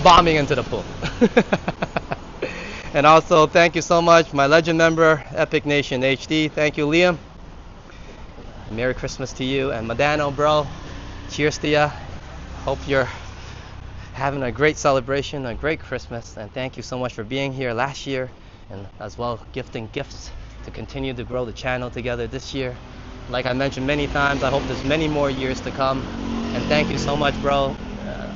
bombing into the pool. And also, thank you so much, my legend member, Epic Nation HD. Thank you, Liam. Merry Christmas to you, and Madano, bro. Cheers to ya. Hope you're having a great celebration, a great Christmas, and thank you so much for being here last year, and as well gifting gifts to continue to grow the channel together this year. Like I mentioned many times, I hope there's many more years to come, and thank you so much, bro.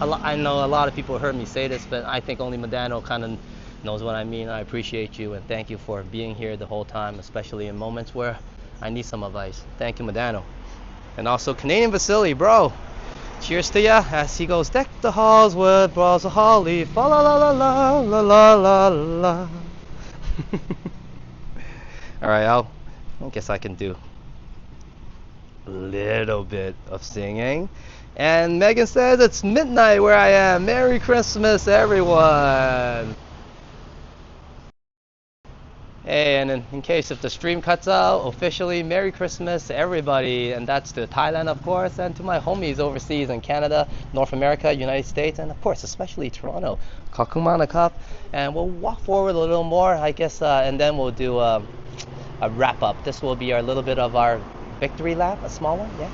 I know a lot of people heard me say this, but I think only Modano kind of knows what I mean. I appreciate you and thank you for being here the whole time, especially in moments where I need some advice. Thank you, Modano. And also Canadian Vasily, bro. Cheers to ya as he goes, deck the halls with balls of holly, fa la la la la la la la la. All right, I guess I can do a little bit of singing. And Megan says it's midnight where I am. Merry Christmas, everyone. Hey, and in case if the stream cuts out, officially Merry Christmas to everybody, and that's to Thailand, of course, and to my homies overseas in Canada, North America, United States, and of course, especially Toronto. Kakumana Cup, and we'll walk forward a little more, I guess, and then we'll do a wrap up. This will be our little bit of our victory lap, a small one, yeah.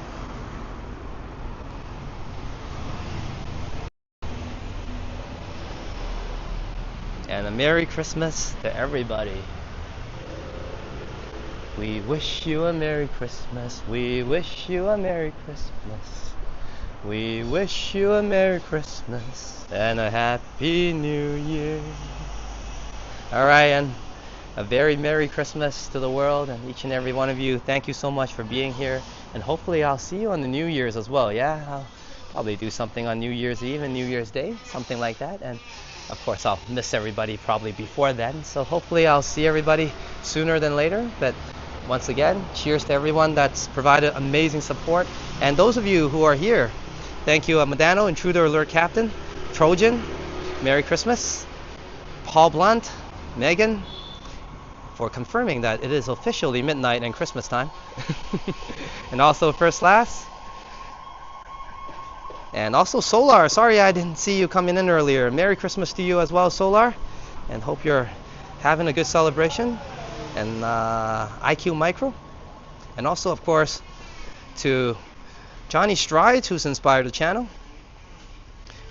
And a Merry Christmas to everybody. We wish you a Merry Christmas. We wish you a Merry Christmas. We wish you a Merry Christmas and a Happy New Year. Alright, and a very Merry Christmas to the world and each and every one of you. Thank you so much for being here. And hopefully I'll see you on the New Year's as well. Yeah, I'll probably do something on New Year's Eve and New Year's Day, something like that. And of course I'll miss everybody probably before then. So hopefully I'll see everybody sooner than later. But once again, cheers to everyone that's provided amazing support. And those of you who are here, thank you, Modano, Intruder Alert Captain, Trojan, Merry Christmas, Paul Blunt, Megan, for confirming that it is officially midnight and Christmas time. And also First Class. And also Solar, sorry I didn't see you coming in earlier. Merry Christmas to you as well, Solar. And hope you're having a good celebration. And IQ Micro, and also of course to Johnny Strides, who's inspired the channel,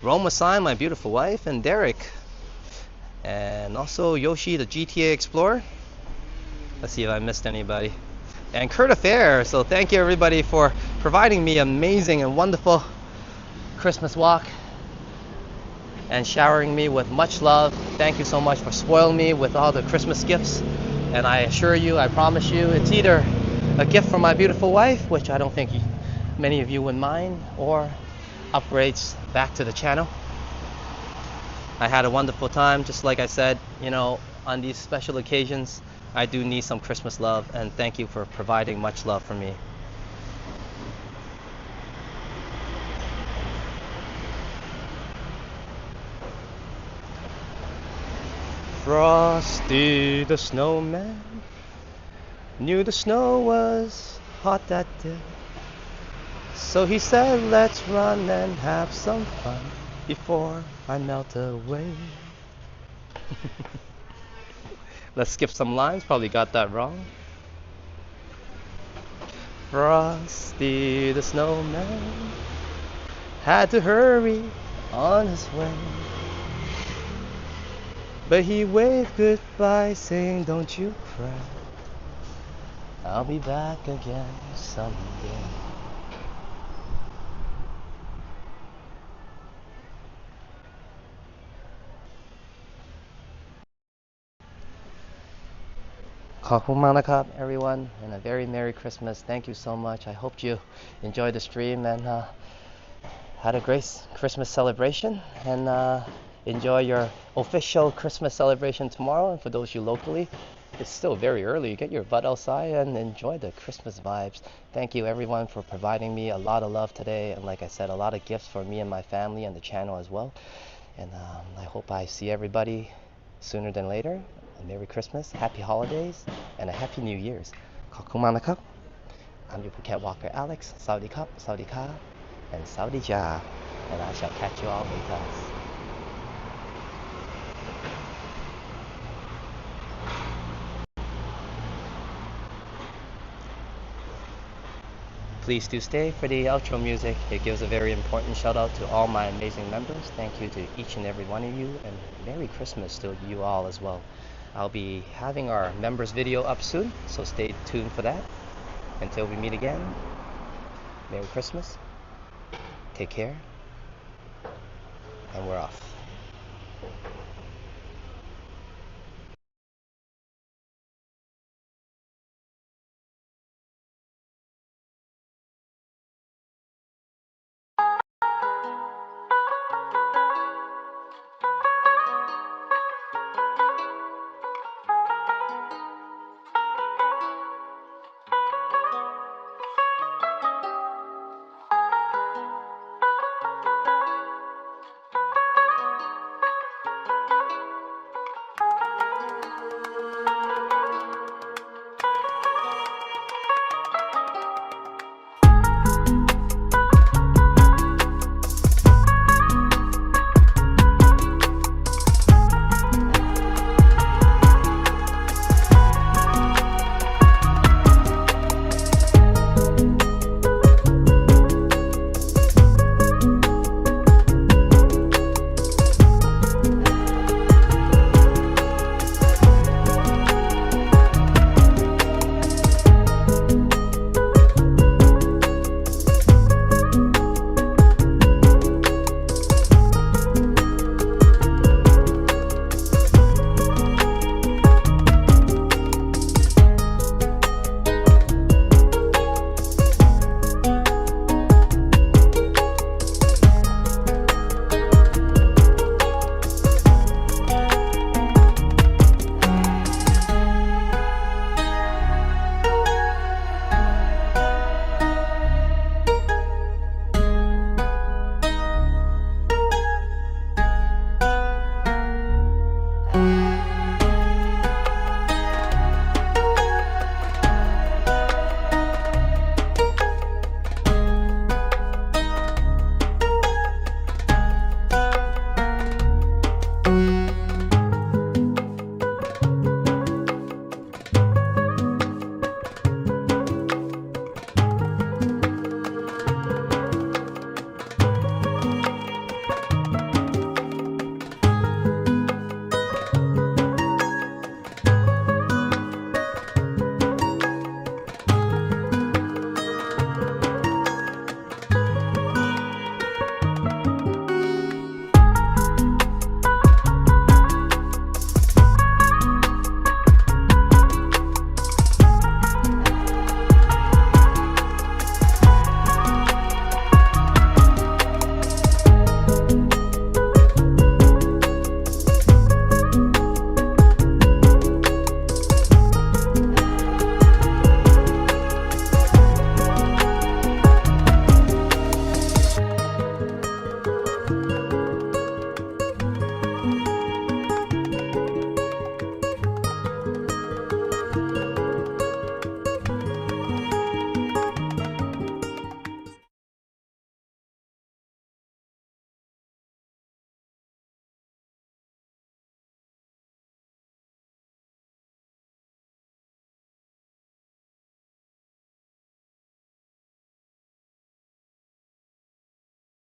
Roma Sign, my beautiful wife, and Derek, and also Yoshi the GTA Explorer. Let's see if I missed anybody, and Kurt Affair. So thank you everybody for providing me amazing and wonderful Christmas walk and showering me with much love. Thank you so much for spoiling me with all the Christmas gifts. And I assure you, I promise you, it's either a gift from my beautiful wife, which I don't think many of you would mind, or upgrades back to the channel. I had a wonderful time, just like I said, you know, on these special occasions, I do need some Christmas love, and thank you for providing much love for me. Frosty the snowman knew the snow was hot that day, so he said, let's run and have some fun before I melt away. Let's skip some lines, probably got that wrong. Frosty the snowman had to hurry on his way, but he waved goodbye, saying, don't you cry, I'll be back again someday. Kakumanakap, everyone, and a very Merry Christmas. Thank you so much. I hope you enjoyed the stream and had a great Christmas celebration, and enjoy your official Christmas celebration tomorrow. And for those of you locally, it's still very early. You get your butt outside and enjoy the Christmas vibes. Thank you everyone for providing me a lot of love today, and like I said, a lot of gifts for me and my family and the channel as well. And I hope I see everybody sooner than later. A Merry Christmas, Happy Holidays, and a Happy New Year's. Kakumanakap. I'm your Phuket Walker Alex. Saudi Cup, Saudi Ka, and Saudi Ja. And I shall catch you all in class. Please do stay for the outro music. It gives a very important shout out to all my amazing members. Thank you to each and every one of you, and Merry Christmas to you all as well. I'll be having our members video up soon, so stay tuned for that. Until we meet again, Merry Christmas, take care, and we're off.